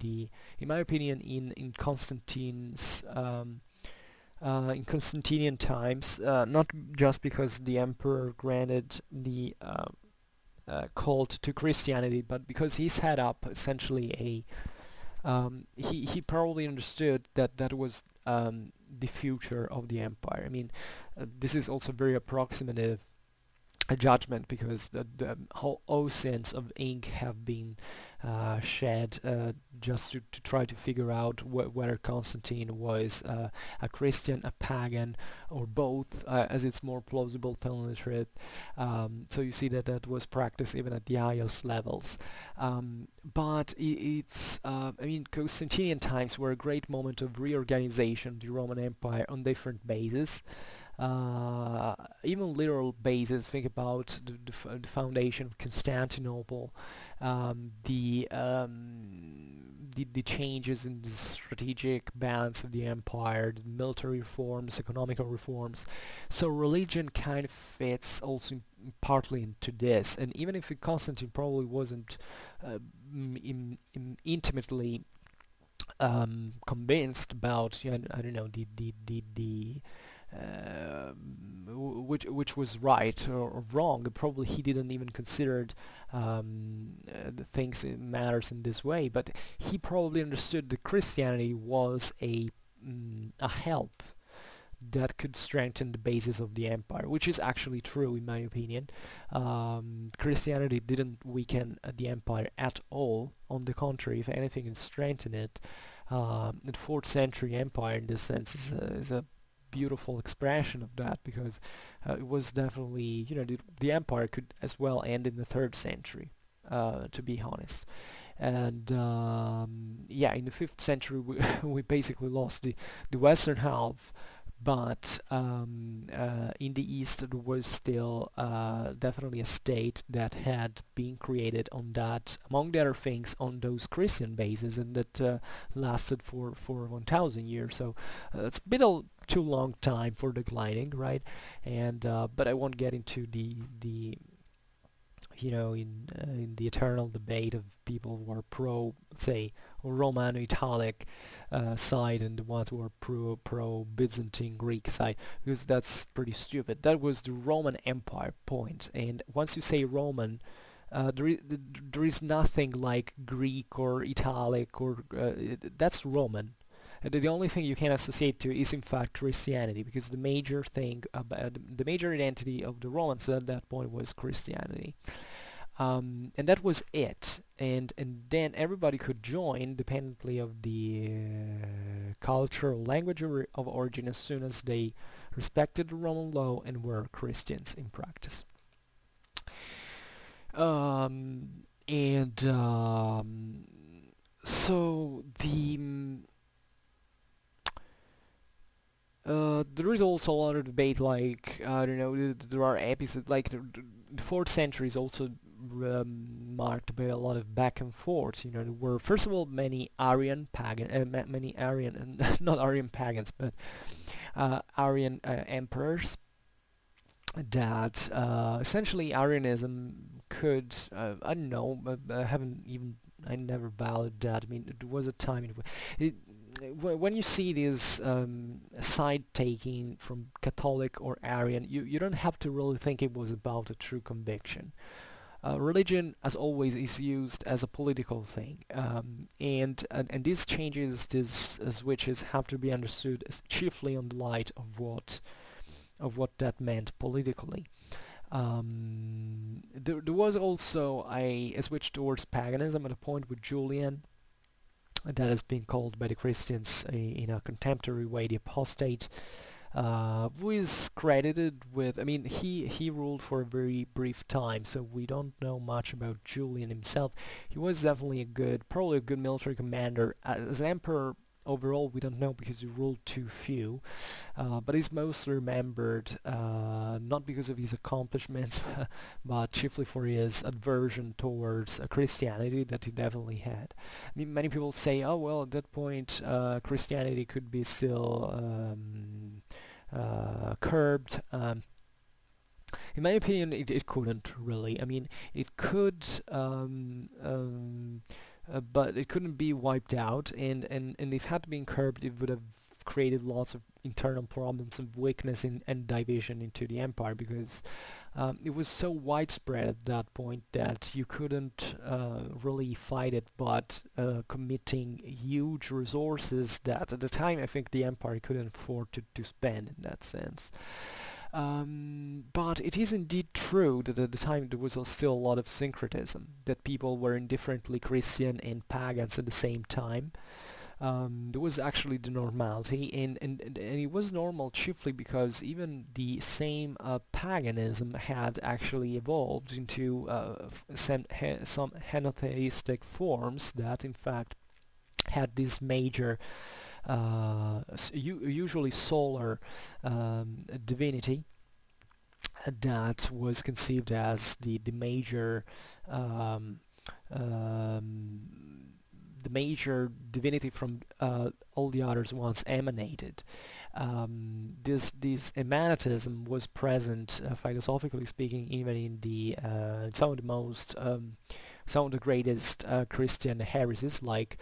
my opinion, in Constantinian times. Not just because the emperor granted the cult to Christianity, but because he set up essentially he probably understood that was the future of the empire. I mean, this is also very approximative a judgment because the whole oceans of ink have been shed just to try to figure out whether Constantine was a Christian, a pagan, or both, as it's more plausible telling the truth. So you see that was practiced even at the highest levels. But I mean, Constantinian times were a great moment of reorganization of the Roman Empire on different bases. even literal bases. Think about the foundation of Constantinople, the changes in the strategic balance of the empire, the military reforms, economical reforms. So religion kind of fits also partly into this. And even if Constantine probably wasn't intimately convinced about, I don't know, the which was right or wrong. Probably he didn't even consider the things it matters in this way, but he probably understood that Christianity was a help that could strengthen the basis of the empire, which is actually true in my opinion. Christianity didn't weaken the empire at all. On the contrary, if anything, it strengthened it. The 4th century empire, in this sense, is a beautiful expression of that, because it was definitely, the empire could as well end in the 3rd century, to be honest. And yeah, in the 5th century we basically lost the western half, but in the east there was still definitely a state that had been created on that, among the other things, on those Christian bases, and that lasted for 1,000 years. So it's a bit too long time for declining, right? And but I won't get into the in the eternal debate of people who are pro, say, Romano-Italic side, and the ones who are pro Byzantine Greek side, because that's pretty stupid. That was the Roman Empire point, and once you say Roman, there is nothing like Greek or Italic or that's Roman. The only thing you can associate to is in fact Christianity, because the major thing about the major identity of the Romans at that point was Christianity. And that was it, and then everybody could join independently of the culture or language of origin, as soon as they respected the Roman law and were Christians in practice. And so there is also a lot of debate, like, I don't know, there are episodes, like the 4th century is also marked by a lot of back and forth. There were, first of all, many Arian many Arian, not Arian pagans, but Arian emperors, that essentially Arianism could, I don't know, I never valued that. I mean, there was a time when you see this side taking from Catholic or Arian, you don't have to really think it was about a true conviction. Religion, as always, is used as a political thing, and these changes, these switches, have to be understood as chiefly on the light of what that meant politically. There was also a switch towards paganism at a point with Julian, that has been called by the Christians in a contemporary way the apostate, who is credited with, I mean, he ruled for a very brief time, so we don't know much about Julian himself. He was definitely probably a good military commander. As an emperor, overall, we don't know, because he ruled too few, but he's mostly remembered not because of his accomplishments, but chiefly for his aversion towards Christianity that he definitely had. I mean, many people say, oh well, at that point Christianity could be still curbed. In my opinion, it couldn't really. I mean, it could, but it couldn't be wiped out, and if it had been curbed, it would have created lots of internal problems of weakness and division into the empire, because it was so widespread at that point that you couldn't really fight it, but committing huge resources that at the time I think the empire couldn't afford to spend in that sense. But it is indeed true that at the time there was still a lot of syncretism, that people were indifferently Christian and pagans at the same time. There was actually the normality, and it was normal chiefly because even the same paganism had actually evolved into some henotheistic forms that in fact had this major usually solar divinity, that was conceived as the major um, um, the major divinity from all the others once emanated. This emanatism was present, philosophically speaking, even in the some of the most some of the greatest Christian heresies, like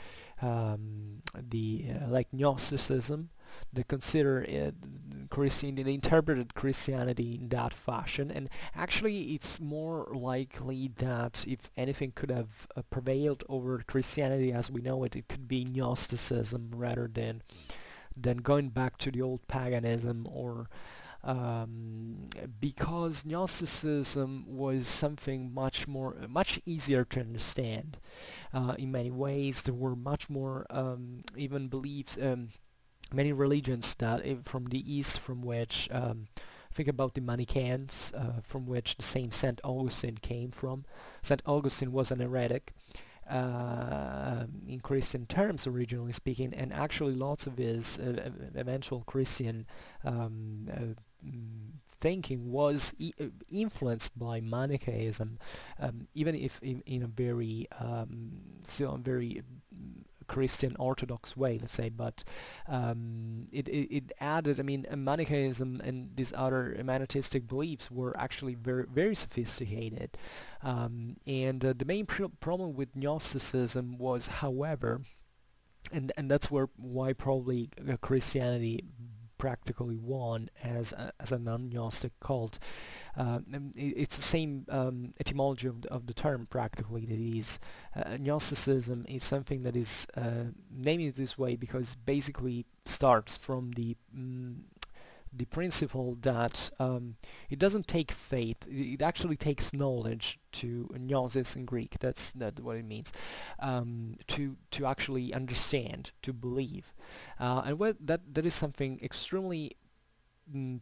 Gnosticism, that consider Christian, they interpreted Christianity in that fashion, and actually it's more likely that if anything could have prevailed over Christianity as we know it, it could be Gnosticism rather than going back to the old paganism, or because Gnosticism was something much easier to understand. In many ways, there were much more even beliefs. Many religions that from the East, from which think about the Manichaeans, from which the same Saint Augustine came from. Saint Augustine was an heretic in Christian terms, originally speaking, and actually lots of his eventual Christian thinking was influenced by Manichaeism, even if in a very still a very Christian Orthodox way, let's say, but it added, I mean, Manichaeism and these other emanatistic beliefs were actually very sophisticated. And the main problem with Gnosticism was, however, and that's why probably Christianity practically won as a non-Gnostic cult. It's the same etymology of the term, practically. That is, Gnosticism is something that is named it this way because basically starts from the principle that it doesn't take faith, it actually takes knowledge to gnosis in Greek, that's what it means, to actually understand, to believe. And that is something extremely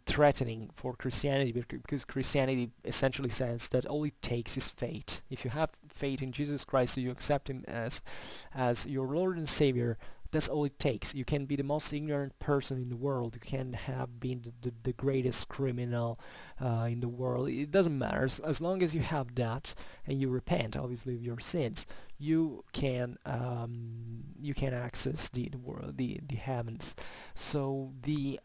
threatening for Christianity, because Christianity essentially says that all it takes is faith. If you have faith in Jesus Christ, so you accept him as your Lord and Savior, that's all it takes. You can be the most ignorant person in the world. You can have been the greatest criminal in the world. It doesn't matter. As long as you have that and you repent, obviously, of your sins, you can access the world, the heavens. So the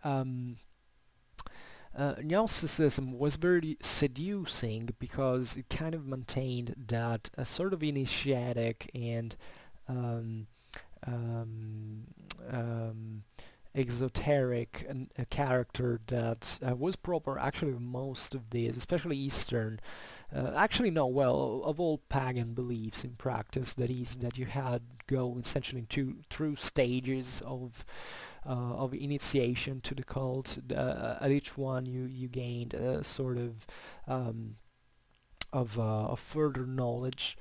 Gnosticism was very seducing because it kind of maintained that a sort of initiatic and um, um, um, exoteric character that was proper actually of most of these, especially Eastern. Actually, no, well, of all pagan beliefs in practice, that is, that you had go essentially through stages of initiation to the cult. At each one, you gained a sort of further knowledge.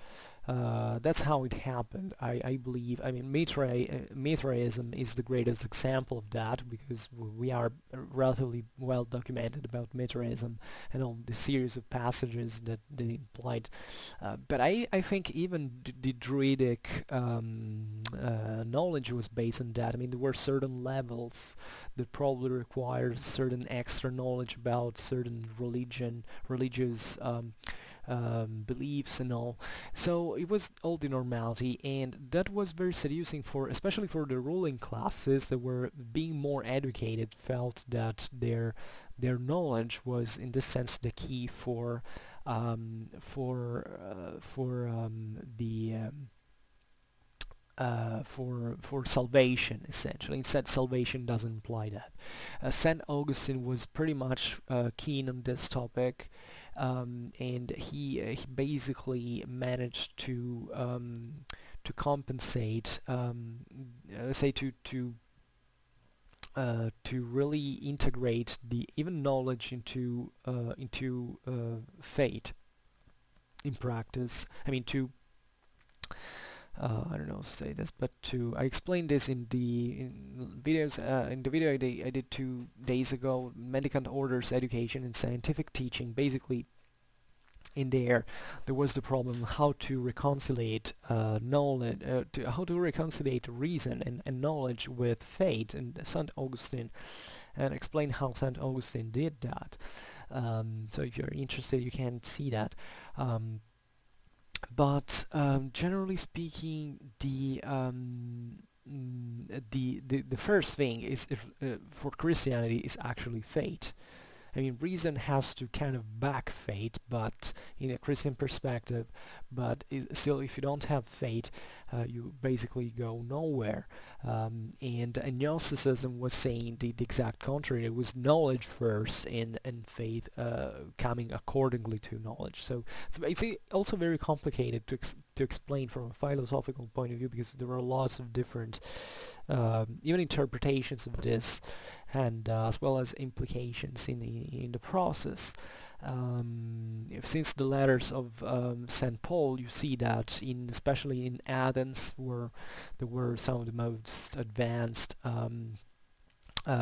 That's how it happened, I believe. I mean, Mithraism is the greatest example of that, because we are relatively well documented about Mithraism and all the series of passages that they implied. But I think even the Druidic knowledge was based on that. I mean, there were certain levels that probably required certain extra knowledge about certain religious beliefs and all. So it was all the normality, and that was very seducing for, especially for the ruling classes that were being more educated, felt that their knowledge was, in this sense, the key for salvation, essentially. Instead, salvation doesn't imply that. Saint Augustine was pretty much keen on this topic, and he basically managed to compensate, let's say, to really integrate the even knowledge into faith in practice. I mean, I don't know how to say this, but I explained this in the video I did 2 days ago, mendicant orders education and scientific teaching. Basically, in there was the problem how to reconciliate knowledge, how to reconciliate reason and knowledge with faith, and Saint Augustine, and explain how Saint Augustine did that. So if you're interested, you can see that. Um, but generally speaking, the first thing is if for Christianity is actually fate. I mean, reason has to kind of back fate, but in a Christian perspective, but still, if you don't have fate, you basically go nowhere. And Gnosticism was saying the exact contrary. It was knowledge first, and faith coming accordingly to knowledge. So it's also very complicated to explain from a philosophical point of view because there are lots of different even interpretations of this, and as well as implications in the process. Since the letters of St. Paul, you see that especially in Athens, where there were some of the most advanced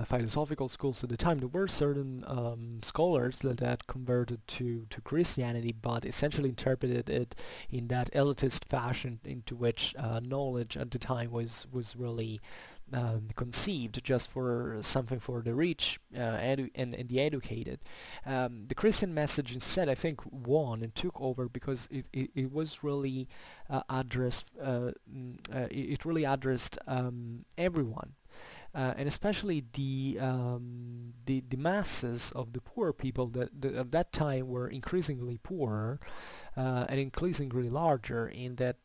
philosophical schools at the time, there were certain scholars that had converted to Christianity, but essentially interpreted it in that elitist fashion into which knowledge at the time was really conceived just for something for the rich and the educated. The Christian message instead, I think, won and took over because it was really it really addressed everyone. And especially the masses of the poor people that at that time were increasingly poorer and increasingly larger, in that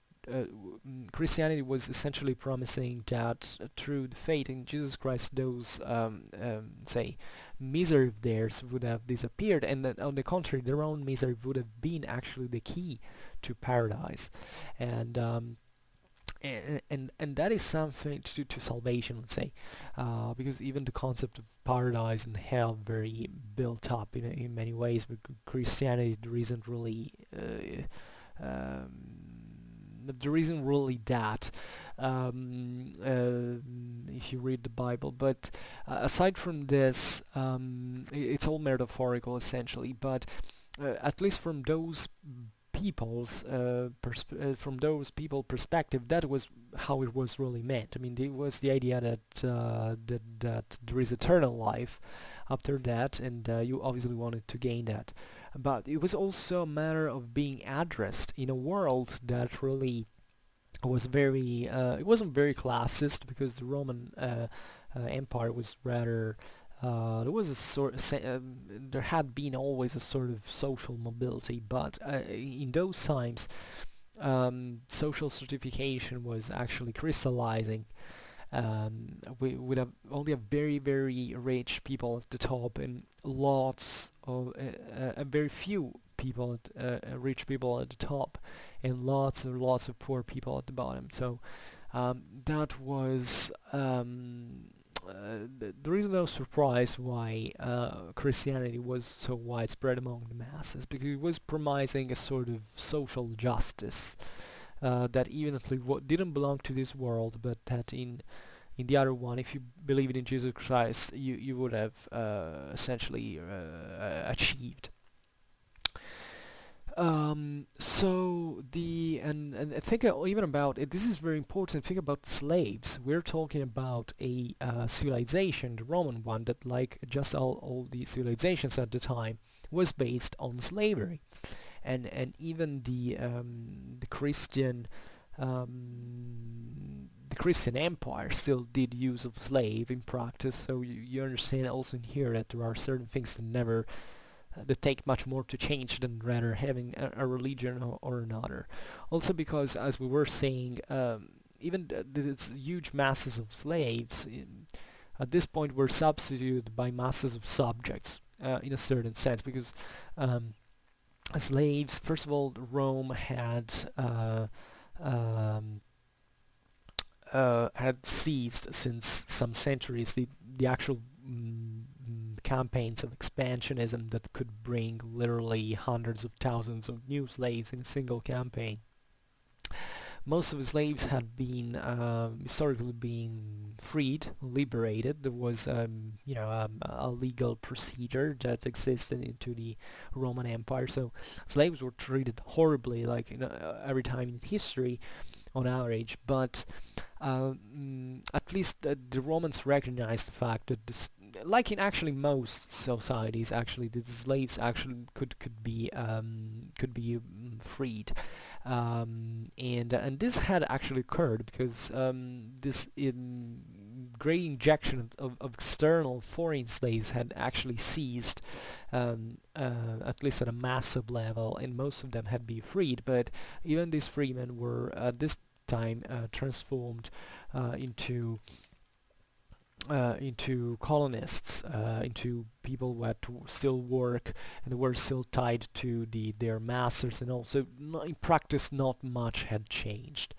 Christianity was essentially promising that through the faith in Jesus Christ, those say misery of theirs would have disappeared, and that on the contrary, their own misery would have been actually the key to paradise. And and that is something to salvation, let's say, because even the concept of paradise and hell very built up in many ways, but Christianity there isn't really that if you read the Bible. But aside from this, it's all metaphorical essentially. But at least from those from those people perspective, that was how it was really meant. I mean, it was the idea that there is eternal life after that, and you obviously wanted to gain that. But it was also a matter of being addressed in a world that really was very it wasn't very classist, because the Roman Empire was rather there was a there had been always a sort of social mobility, but in those times social stratification was actually crystallizing. We would have only have very, very rich people at the top, and lots of very few people rich people at the top, and lots and lots of poor people at the bottom. So that was there is no surprise why Christianity was so widespread among the masses, because it was promising a sort of social justice that even if it didn't belong to this world, but that in the other one, if you believed in Jesus Christ, you would have essentially achieved. And think even about it. This is very important. Think about slaves. We're talking about a civilization, the Roman one, that, like just all the civilizations at the time, was based on slavery, and even the Christian the Christian Empire still did use of slave in practice. So you understand also in here that there are certain things that never that take much more to change than rather having a religion or another. Also because, as we were saying, even these huge masses of slaves at this point were substituted by masses of subjects in a certain sense, because slaves, first of all, Rome had seized since some centuries the actual campaigns of expansionism that could bring literally hundreds of thousands of new slaves in a single campaign. Most of the slaves had been historically being freed, liberated. There was a legal procedure that existed into the Roman Empire. So slaves were treated horribly, like every time in history, on average. But at least the Romans recognized the fact that like in actually most societies, actually the slaves actually could be freed, and this had actually occurred because this great injection of external foreign slaves had actually ceased, at least at a massive level, and most of them had been freed. But even these freemen were at this time transformed into colonists, into people who had to still work and were still tied to their masters, and also in practice not much had changed.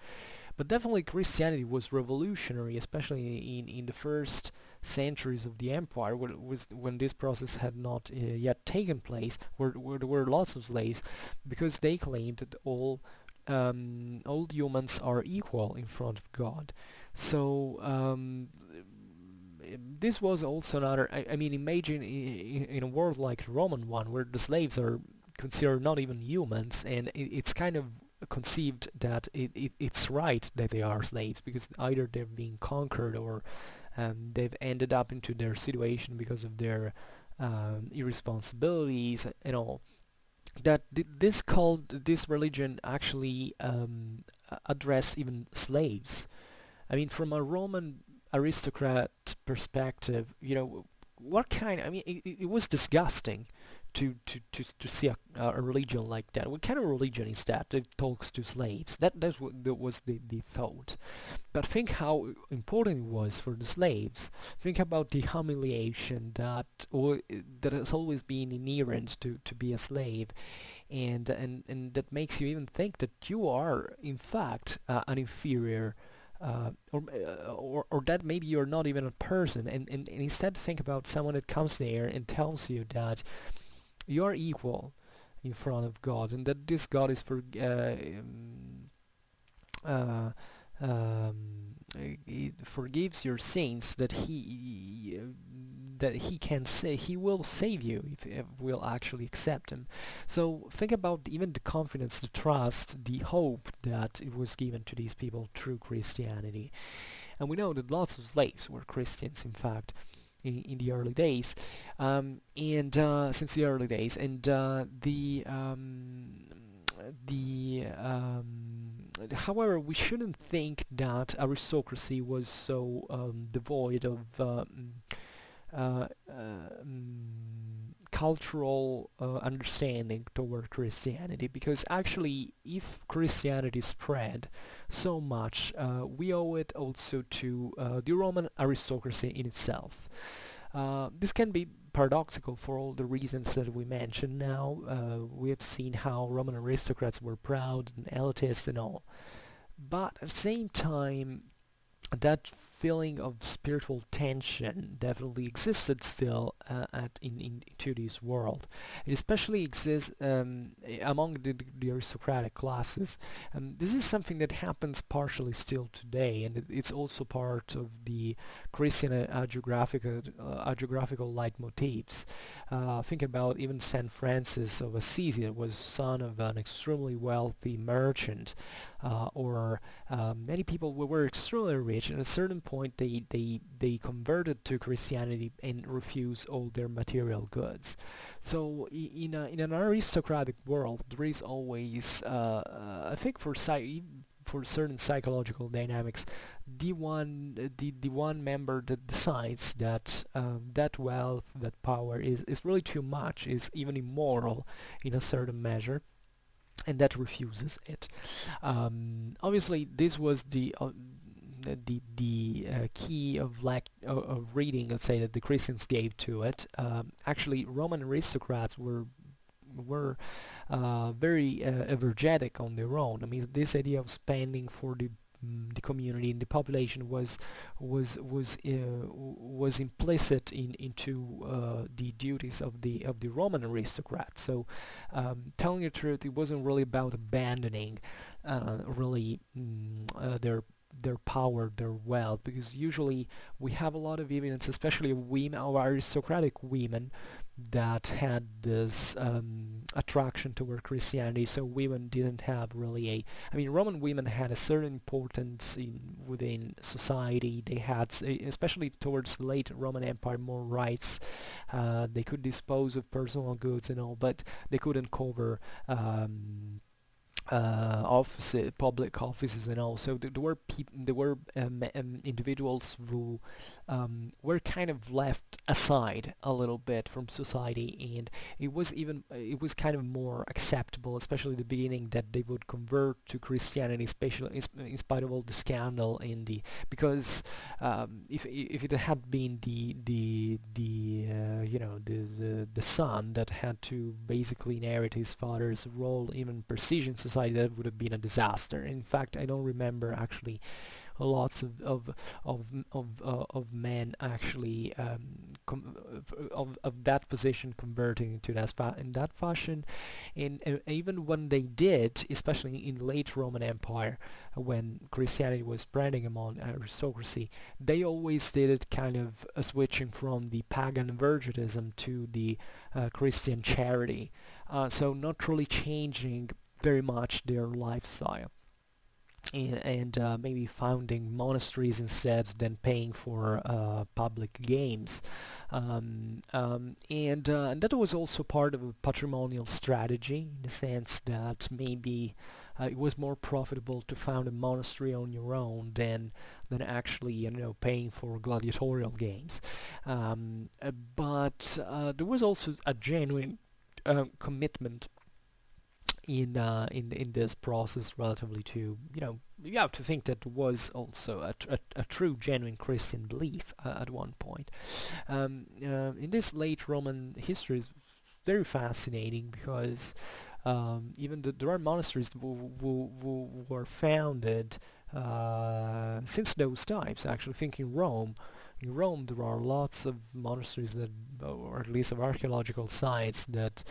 But definitely Christianity was revolutionary, especially in the first centuries of the empire, when this process had not yet taken place, where there were lots of slaves, because they claimed that all humans are equal in front of God. So this was also another. I mean, imagine in a world like the Roman one, where the slaves are considered not even humans, and it's kind of conceived that it's right that they are slaves, because either they've been conquered, or they've ended up into their situation because of their irresponsibilities and all. That this religion actually addressed even slaves. I mean, from a Roman aristocrat perspective, what kind? I mean, it was disgusting to see a religion like that. What kind of religion is that talks to slaves? That was the thought. But think how important it was for the slaves. Think about the humiliation that has always been inherent to be a slave, and that makes you even think that you are in fact an inferior, or that maybe you're not even a person, and instead think about someone that comes there and tells you that you are equal in front of God, and that this God is uh, it forgives your sins, that he can say he will save you if we'll actually accept him. So think about even the confidence, the trust, the hope that it was given to these people through Christianity. And we know that lots of slaves were Christians, in fact, in the early days, and since the early days, and the however, we shouldn't think that aristocracy was so devoid of uh, cultural understanding toward Christianity, because actually, if Christianity spread so much, we owe it also to the Roman aristocracy in itself. This can be paradoxical for all the reasons that we mentioned now. We have seen how Roman aristocrats were proud and elitist and all. But at the same time, that feeling of spiritual tension definitely existed still in today's world. It especially exists among the aristocratic classes. This is something that happens partially still today, and it's also part of the Christian hagiographical leitmotifs. Think about even Saint Francis of Assisi, that was son of an extremely wealthy merchant, or many people were extremely rich, and at a certain point they converted to Christianity and refused all their material goods. So in an aristocratic world, there is always, I think, for certain psychological dynamics, the one member that decides that that wealth, that power is really too much, is even immoral in a certain measure, and that refuses it. Obviously, this was the key of reading, let's say, that the Christians gave to it. Actually, Roman aristocrats were very energetic on their own. I mean, this idea of spending for the community and the population was implicit into the duties of the Roman aristocrats. So, telling the truth, it wasn't really about abandoning really their power, their wealth, because usually we have a lot of evidence, especially of women, of aristocratic women, that had this attraction toward Christianity. So women didn't have really a, I mean, Roman women had a certain importance within society. They had, especially towards the late Roman Empire, more rights. They could dispose of personal goods and all, but they couldn't cover offices, public offices, and all. So there were individuals who were kind of left aside a little bit from society, and it was kind of more acceptable, especially at the beginning, that they would convert to Christianity, especially in spite of all the scandal in the because if it had been the son that had to basically inherit his father's role, even precision society, that would have been a disaster. In fact, I don't remember actually lots of men actually of that position converting into in that fashion, and even when they did, especially in late Roman Empire, when Christianity was spreading among aristocracy, they always did it kind of switching from the pagan evergetism to the Christian charity, so not really changing very much their lifestyle, and maybe founding monasteries instead than paying for public games. And that was also part of a patrimonial strategy, in the sense that maybe it was more profitable to found a monastery on your own than actually, paying for gladiatorial games. But there was also a genuine commitment in this process, relatively to, you have to think that was also a true genuine Christian belief at one point. In this late Roman history is very fascinating, because even there are monasteries who were founded since those times. Actually, think in Rome. In Rome, there are lots of monasteries that, or at least of archaeological sites that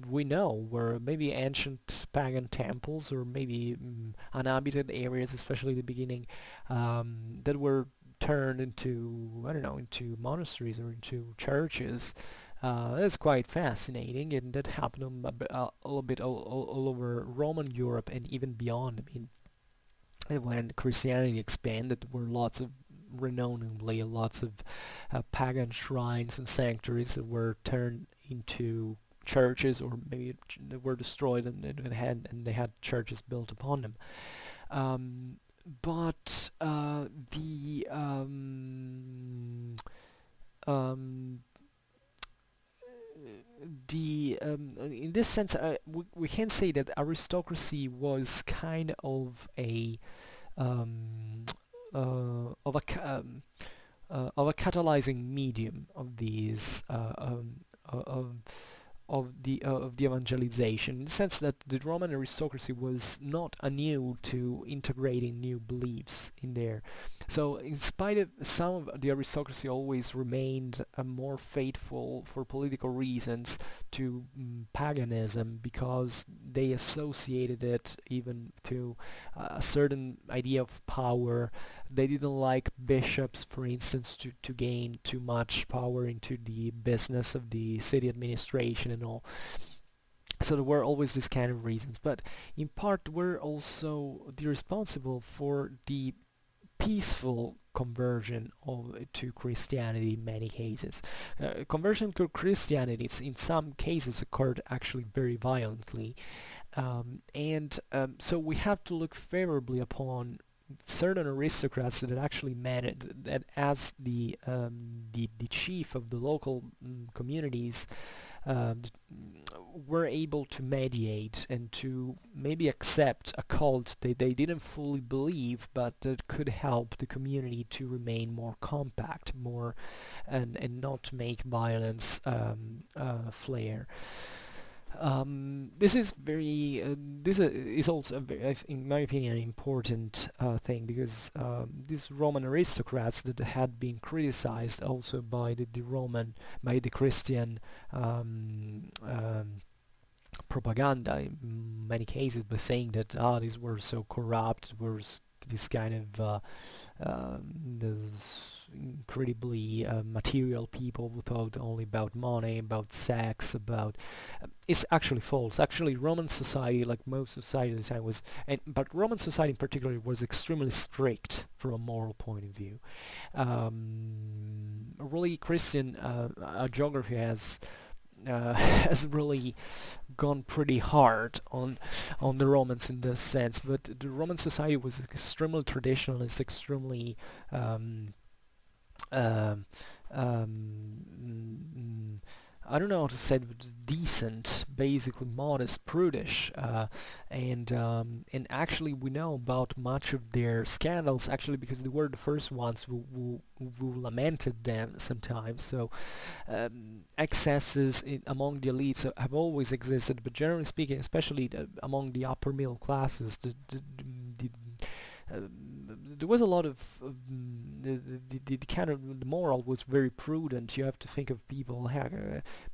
we know were maybe ancient pagan temples, or maybe uninhabited areas, especially the beginning, that were turned into, I don't know, into monasteries or into churches. That's quite fascinating, and that happened a little bit all over Roman Europe and even beyond. I mean, when Christianity expanded, there were lots of renownedly lots of pagan shrines and sanctuaries that were turned into churches, or maybe they were destroyed, and they had churches built upon them. But um, in this sense, we can say that aristocracy was kind um, of a catalyzing medium of these of the evangelization, in the sense that the Roman aristocracy was not anew to integrating new beliefs in there. So, in spite of some of the aristocracy always remained more faithful for political reasons to paganism, because they associated it even to a certain idea of power. They didn't like bishops, for instance, to gain too much power into the business of the city administration and all. So there were always these kind of reasons, but in part were also the responsible for the peaceful conversion to Christianity in many cases. Conversion to Christianity in some cases occurred actually very violently, and so we have to look favorably upon certain aristocrats that actually managed, that as the chief of the local communities, were able to mediate and to maybe accept a cult they didn't fully believe, but that could help the community to remain more compact, more and not make violence flare. This is very this is also a very, in my opinion, an important thing, because these Roman aristocrats that had been criticized also by by the Christian propaganda in many cases, by saying that these were so corrupt, was this kind of There's incredibly material people who thought only about money, about sex, about it's actually false. Actually, Roman society, like most societies at the time, but Roman society in particular was extremely strict from a moral point of view. Really, Christian geography has has really gone pretty hard on the Romans in this sense. But the Roman society was extremely traditionalist, extremely um, um, I don't know how to say it, but decent, basically modest, prudish, and actually we know about much of their scandals actually because they were the first ones who lamented them sometimes. So excesses among the elites have always existed, but generally speaking, especially among the upper middle classes, the uh, there was a lot of the kind of the moral was very prudent. You have to think of people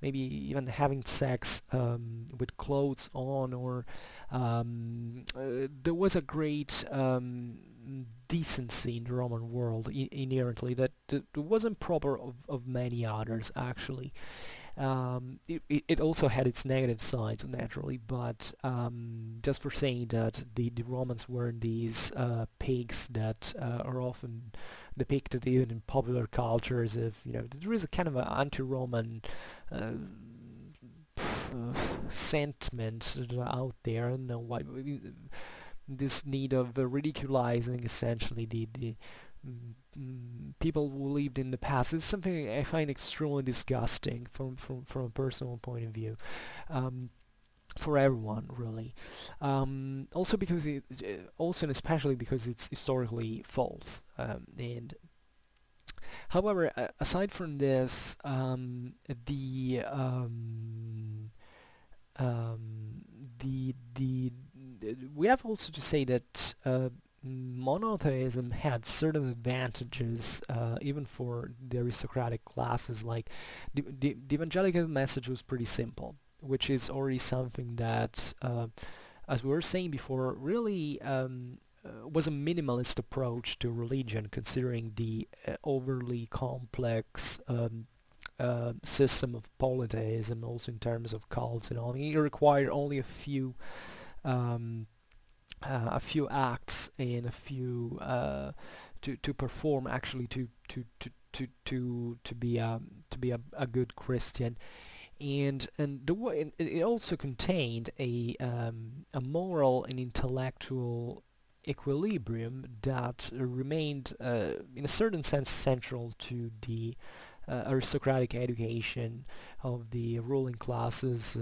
maybe even having sex with clothes on, or there was a great decency in the Roman world inherently that wasn't proper of many others actually. It also had its negative sides naturally, but just for saying that the Romans weren't these pigs that are often depicted even in popular culture as if, there is a kind of an anti-Roman uh, sentiment out there. I don't know why this need of ridiculizing essentially the people who lived in the past is something I find extremely disgusting from a personal point of view, for everyone really. Also because also and especially because it's historically false. And however, aside from this, um, the we have also to say that monotheism had certain advantages even for the aristocratic classes. Like the evangelical message was pretty simple, which is already something that, as we were saying before, really was a minimalist approach to religion, considering the overly complex system of polytheism, also in terms of cults and all. I mean, it required only um, a few acts and a few to perform actually to be a good Christian. And it also contained a moral and intellectual equilibrium that remained in a certain sense central to the aristocratic education of the ruling classes,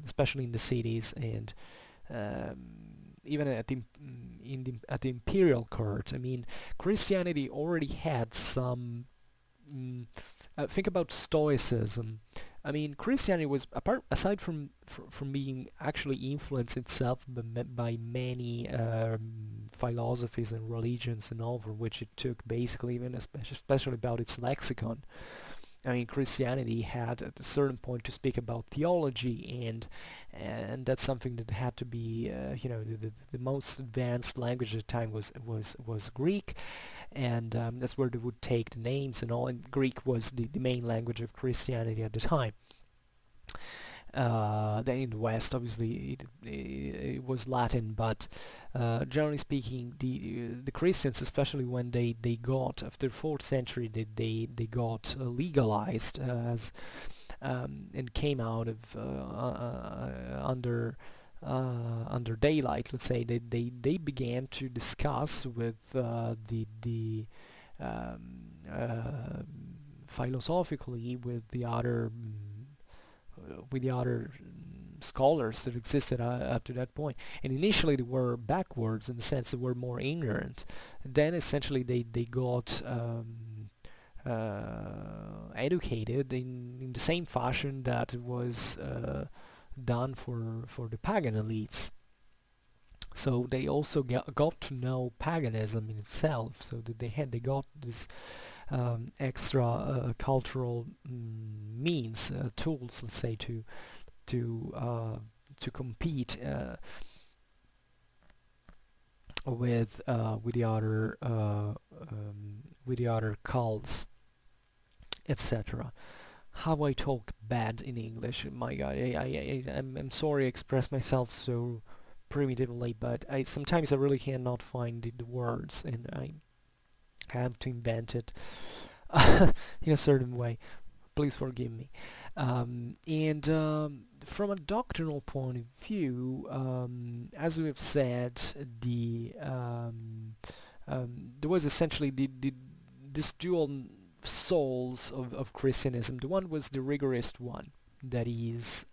especially in the cities, and even at the imperial court. I mean, Christianity already had some. Think about Stoicism. I mean, Christianity was aside from being actually influenced itself by many philosophies and religions and all, from which it took basically, even especially about its lexicon. I mean, Christianity had at a certain point to speak about theology, and that's something that had to be, the most advanced language at the time was Greek, and that's where they would take the names and all. And Greek was the main language of Christianity at the time. Then in the West, obviously, it was Latin, but generally speaking, the Christians, especially when they got after the 4th century, they got legalized and came out of under daylight. Let's say they began to discuss with the philosophically with the other scholars that existed up to that point. And initially they were backwards in the sense they were more ignorant. Then essentially they got educated in the same fashion that it was done for the pagan elites. So they also got to know paganism in itself. So that they got this extra cultural means, tools, let's say, to compete with the other cults, etc. How I talk bad in English, my God, I'm sorry I express myself so primitively, but sometimes I really cannot find the words, and I have to invent it in a certain way. Please forgive me. And from a doctrinal point of view, as we have said, there was essentially this dual souls of Christianism. The one was the rigorist one, that is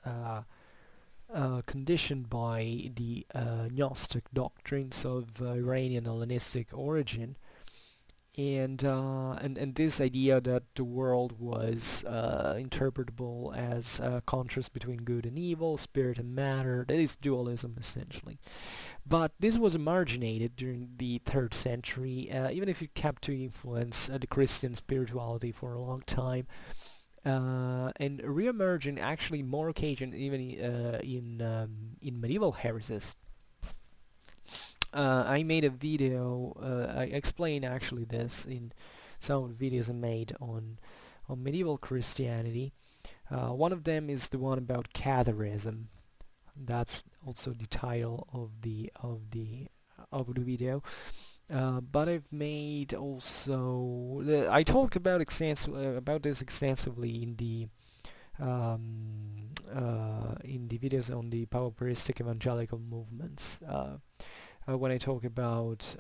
conditioned by the Gnostic doctrines of Iranian Hellenistic origin, and this idea that the world was interpretable as a contrast between good and evil, spirit and matter. That is dualism, essentially. But this was marginated during the 3rd century, even if it kept to influence the Christian spirituality for a long time, and re-emerging actually more occasion even in medieval heresies. I made a video. I explain actually this in some of the videos I made on medieval Christianity. One of them is the one about catalyzing. That's also the title of the video. But I've made also I talked about about this extensively in the videos on the pauperistic evangelical movements. When I talk about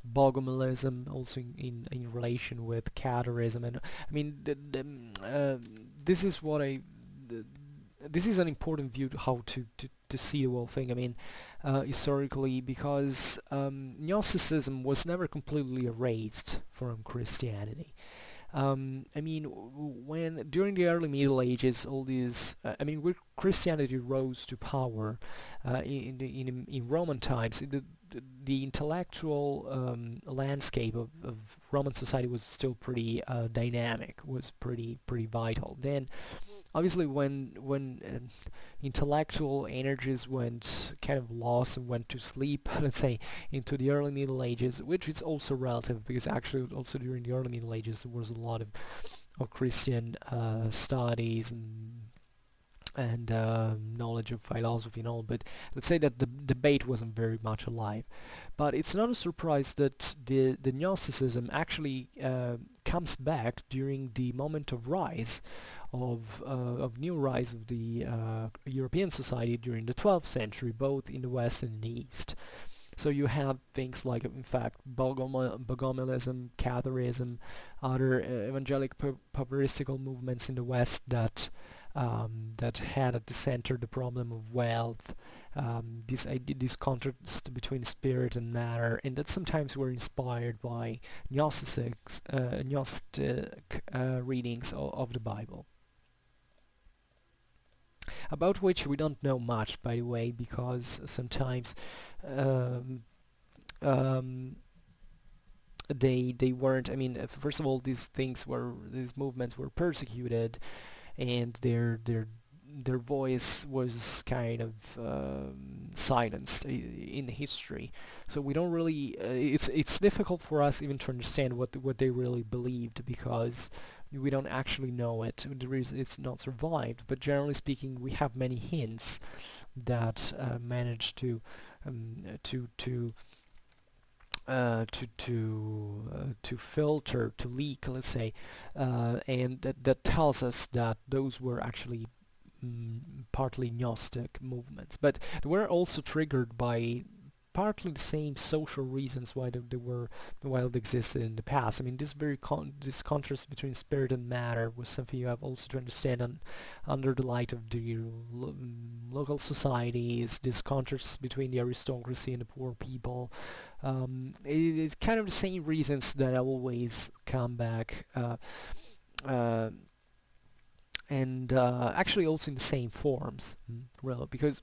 Bogomilism, also in relation with Catarism, and I mean this is what this is an important view to how to see the whole thing. I mean, historically, because Gnosticism was never completely erased from Christianity. I mean, when during the early Middle Ages, all these, I mean, when Christianity rose to power in Roman times, the intellectual landscape of Roman society was still pretty dynamic, was pretty vital. Then, obviously, when intellectual energies went kind of lost and went to sleep, let's say, into the early Middle Ages, which is also relative because actually also during the early Middle Ages there was a lot of Christian studies and knowledge of philosophy and all, but let's say that the debate wasn't very much alive. But it's not a surprise that the Gnosticism actually comes back during the moment of rise of new rise of the European society during the 12th century, both in the West and in the East. So you have things like, in fact, Bogomilism, Catharism, other evangelical pauperistical movements in the West that had at the center the problem of wealth, this contrast between spirit and matter, and that sometimes were inspired by Gnostic readings of the Bible, about which we don't know much, by the way, because sometimes um, um, they weren't. I mean, first of all, these movements were persecuted, and their voice was kind of silenced in history. So we don't really. It's difficult for us even to understand what they really believed, because we don't actually know it. The reason it's not survived, but generally speaking, we have many hints that manage to filter, to leak, let's say, and that tells us that those were actually partly Gnostic movements, but they were also triggered by partly the same social reasons why they existed in the past. I mean, this contrast between spirit and matter was something you have also to understand under the light of the local societies. This contrast between the aristocracy and the poor people. It's kind of the same reasons that always come back. And actually also in the same forms, really, because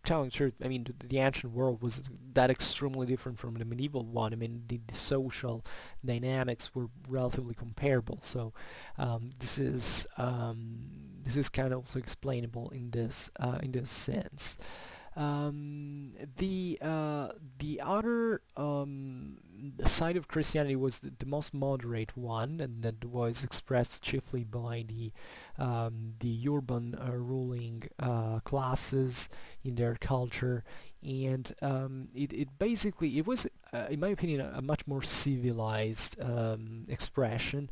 telling the truth, I mean, the ancient world was that extremely different from the medieval one. I mean, the social dynamics were relatively comparable. So this is kind of also explainable in this sense. The other side of Christianity was the most moderate one, and that was expressed chiefly by the urban ruling classes in their culture, and it basically it was, in my opinion, a much more civilized expression,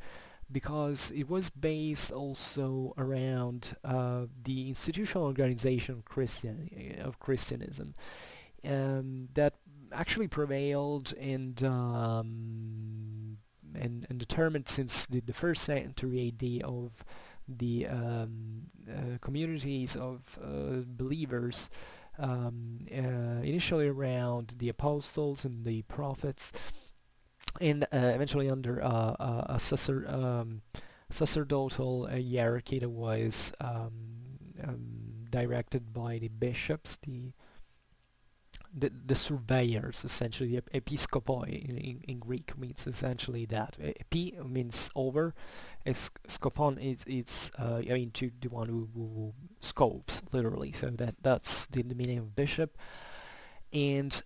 because it was based also around the institutional organization of Christianism, that actually prevailed and determined since the first century AD of the communities of believers, initially around the apostles and the prophets, and eventually under sacerdotal hierarchy that was directed by the bishops, the surveyors, essentially. Episkopoi in Greek means essentially that. Epi means over, skopon is I mean, to the one who scopes, literally. So that's the meaning of bishop. And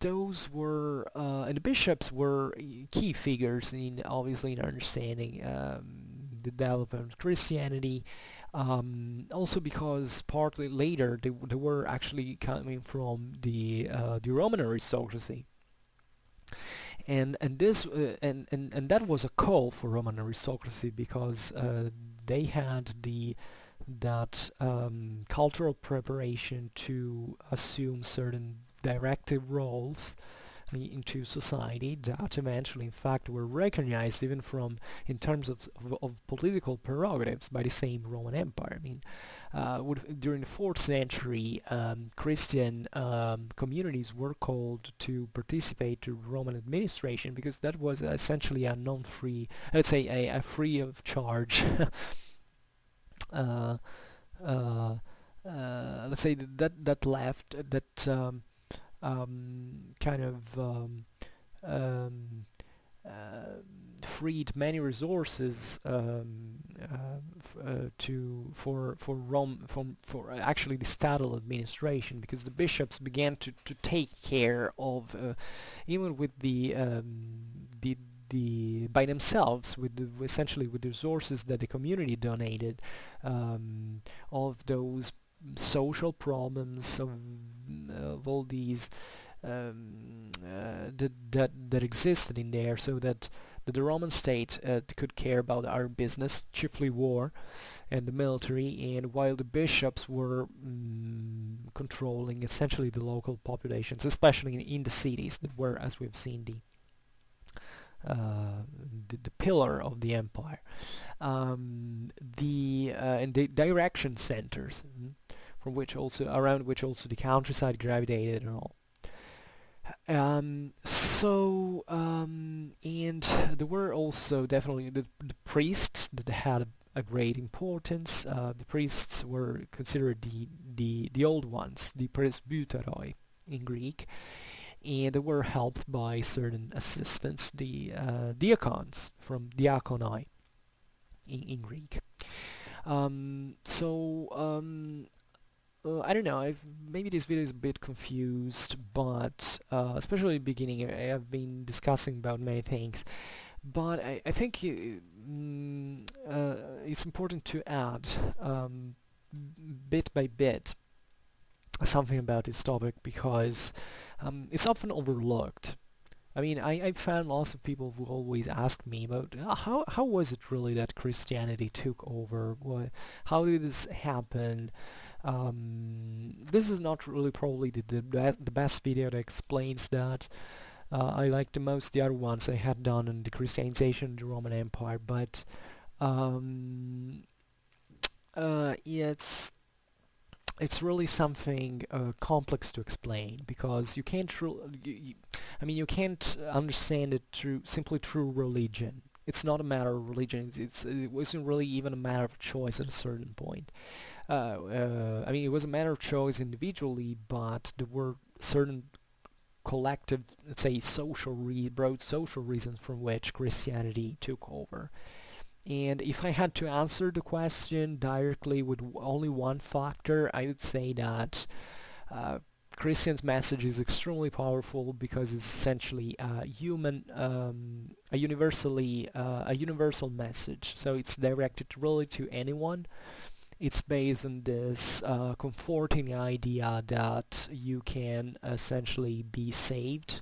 those were and the bishops were key figures in, obviously, in understanding the development of Christianity. Also because partly later they were actually coming from the Roman aristocracy, and this and that was a call for Roman aristocracy, because they had that cultural preparation to assume certain directive roles into society that eventually, in fact, were recognized even from in terms of political prerogatives by the same Roman Empire. I mean, during the 4th century, Christian communities were called to participate to Roman administration, because that was essentially a non-free, let's say a free of charge uh, uh, let's say that left that kind of um, uh, freed many resources for Rome, for actually the statal administration, because the bishops began to take care of, even with the by themselves, essentially with the resources that the community donated, of those social problems, of all these that existed in there, so that the Roman state could care about our business, chiefly war and the military, and while the bishops were controlling essentially the local populations, especially in the cities that were, as we've seen, the pillar of the empire, and the direction centers, from which also around which also the countryside gravitated and all. And there were also definitely the priests that had a great importance. The priests were considered the old ones, the presbyteroi in Greek, and they were helped by certain assistants, the diakons, from diakonoi in Greek. I don't know, maybe this video is a bit confused, but especially at the beginning I have been discussing about many things, but I think it's important to add bit by bit something about this topic, because it's often overlooked. I mean, I found lots of people who always ask me about how was it really that Christianity took over? How did this happen? This is not really probably the best video that explains that. I like the most the other ones I had done on the Christianization of the Roman Empire, but yeah, it's really something complex to explain, because you can't I mean, you can't understand it simply through religion. It's not a matter of religion. It wasn't really even a matter of choice at a certain point. I mean, it was a matter of choice individually, but there were certain collective, let's say, broad social reasons from which Christianity took over. And if I had to answer the question directly with only one factor, I would say that uh, Christian's message is extremely powerful because it's essentially a universal message. So it's directed really to anyone. It's based on this comforting idea that you can essentially be saved,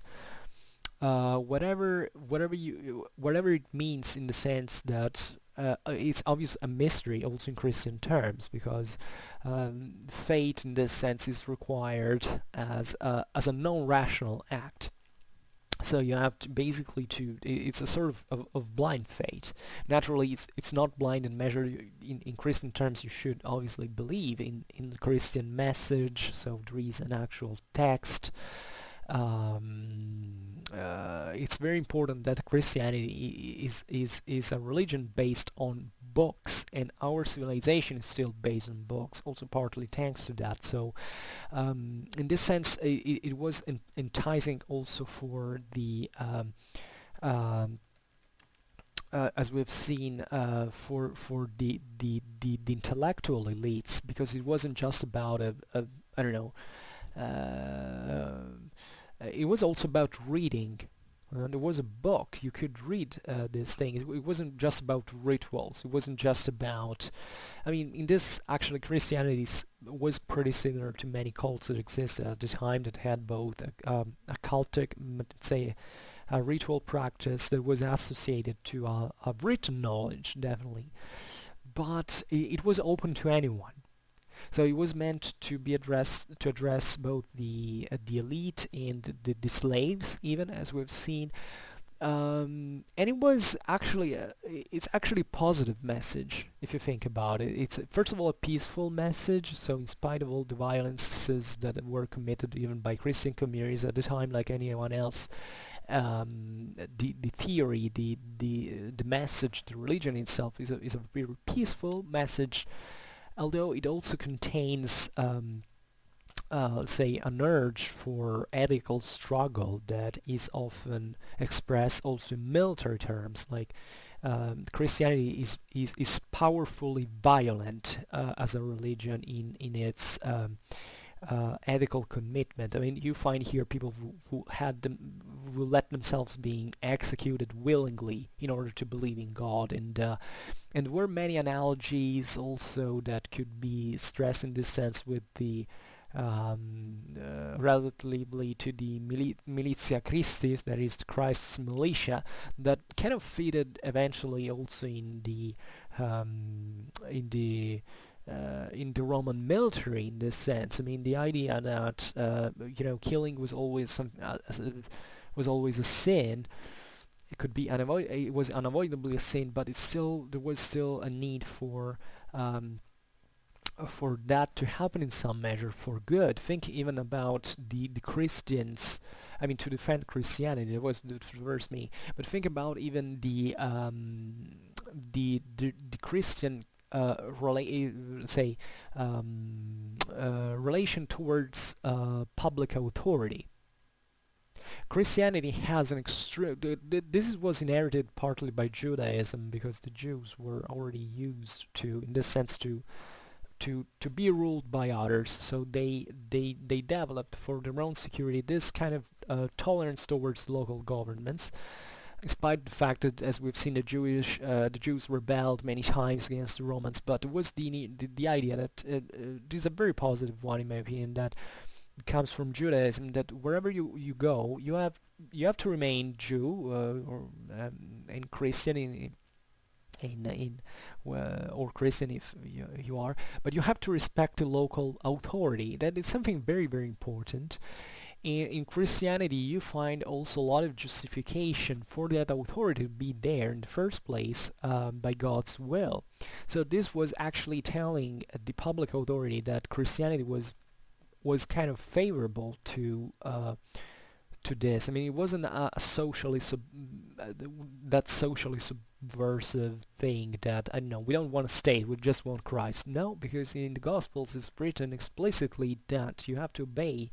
whatever it means, in the sense that it's obvious a mystery also in Christian terms, because faith in this sense is required as a non-rational act. So you have to basically it's a sort of blind faith. Naturally, it's not blind in measure. In Christian terms, you should obviously believe in the Christian message, so there is an actual text. It's very important that Christianity is a religion based on books, and our civilization is still based on books, also partly thanks to that. So in this sense, it was enticing also for the as we've seen, for the intellectual elites, because it wasn't just about a I don't know, it was also about reading. There was a book you could read this thing. It wasn't just about rituals. It wasn't just about. I mean, in this, actually, Christianity was pretty similar to many cults that existed at the time, that had both a cultic, let's say, a ritual practice that was associated to a written knowledge, definitely, but it was open to anyone. So it was meant to be addressed to address both the elite and the slaves, even, as we've seen. And it was actually it's actually a positive message if you think about it. It's first of all a peaceful message. So in spite of all the violences that were committed even by Christian communities at the time, like anyone else, the theory, the message, the religion itself is a very peaceful message, although it also contains, let's say, an urge for ethical struggle that is often expressed also in military terms. Like Christianity is powerfully violent as a religion in its ethical commitment. I mean, you find here people who let themselves being executed willingly in order to believe in God, and there were many analogies also that could be stressed in this sense with the relatively to the militia Christis, that is Christ's militia, that kind of fitted eventually also in the Roman military, in this sense. I mean, the idea that killing was always was always a sin. It could be it was unavoidably a sin, but there was still a need for that to happen in some measure for good. Think even about the Christians. I mean, to defend Christianity, that was the first me. But think about even the Christian let's say relation towards public authority. Christianity has an extreme. This was inherited partly by Judaism, because the Jews were already used to, in this sense, to be ruled by others. So they developed for their own security this kind of tolerance towards local governments, despite the fact that, as we've seen, the Jews rebelled many times against the Romans. But it was the idea that this is a very positive one, in my opinion, that it comes from Judaism, that wherever you go, you have to remain Jew and Christian or Christian if you are, but you have to respect the local authority. That is something very, very important. In Christianity, you find also a lot of justification for that authority to be there in the first place by God's will. So this was actually telling the public authority that Christianity was kind of favorable to this. I mean, it wasn't a socially that socially subversive thing that, I don't know, we don't want a state, we just want Christ. No, because in the Gospels it's written explicitly that you have to obey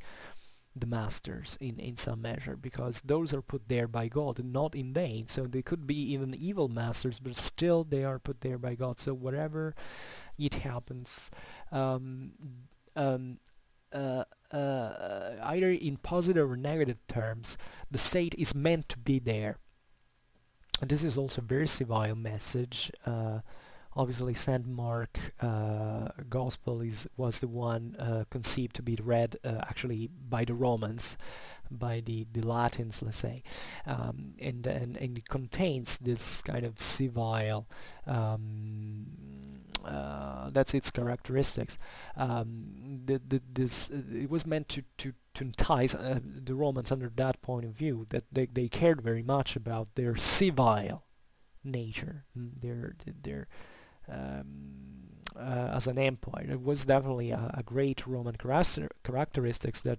the masters in some measure, because those are put there by God and not in vain. So they could be even evil masters, but still they are put there by God. So whatever it happens, um, um, either in positive or negative terms, the state is meant to be there. And this is also a very civil message. Obviously, Saint Mark Gospel was the one conceived to be read actually by the Romans, by the Latins, let's say, and it contains this kind of civil. That's its characteristics. It was meant to entice the Romans under that point of view, that they cared very much about their civil nature, their as an empire. It was definitely a great Roman characteristics that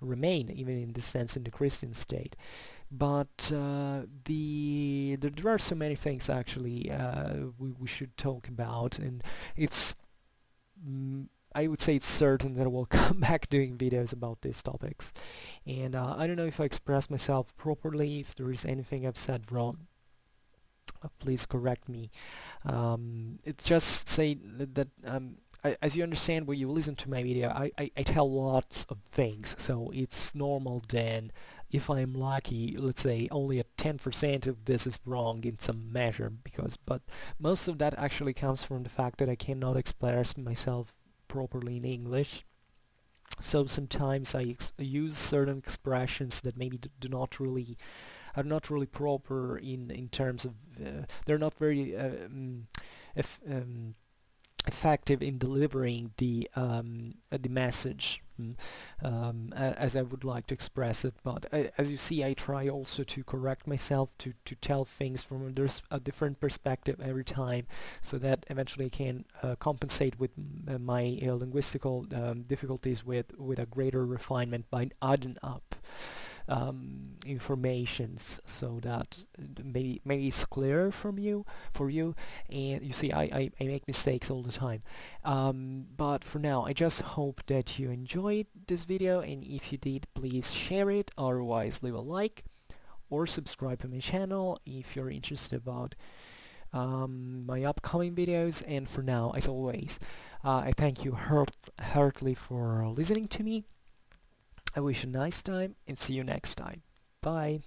remain even in this sense in the Christian state. But there are so many things actually we should talk about, and it's I would say it's certain that I will come back doing videos about these topics. And I don't know if I expressed myself properly, if there is anything I've said wrong. Please correct me. It's just say that as you understand when you listen to my video, I tell lots of things, so it's normal then if I'm lucky, let's say only a 10% of this is wrong in some measure, but most of that actually comes from the fact that I cannot express myself properly in English. So sometimes I use certain expressions that maybe are not really proper in terms of they're not very effective in delivering the message as I would like to express it. But as you see, I try also to correct myself to tell things from a different perspective every time, so that eventually I can compensate with my linguistical difficulties with a greater refinement by adding up informations, so that maybe it's clearer for you. And you see, I make mistakes all the time, but for now I just hope that you enjoyed this video, and if you did, please share it, otherwise leave a like or subscribe to my channel if you're interested about my upcoming videos. And for now, as always, I thank you heartily for listening to me. I wish you a nice time and see you next time. Bye.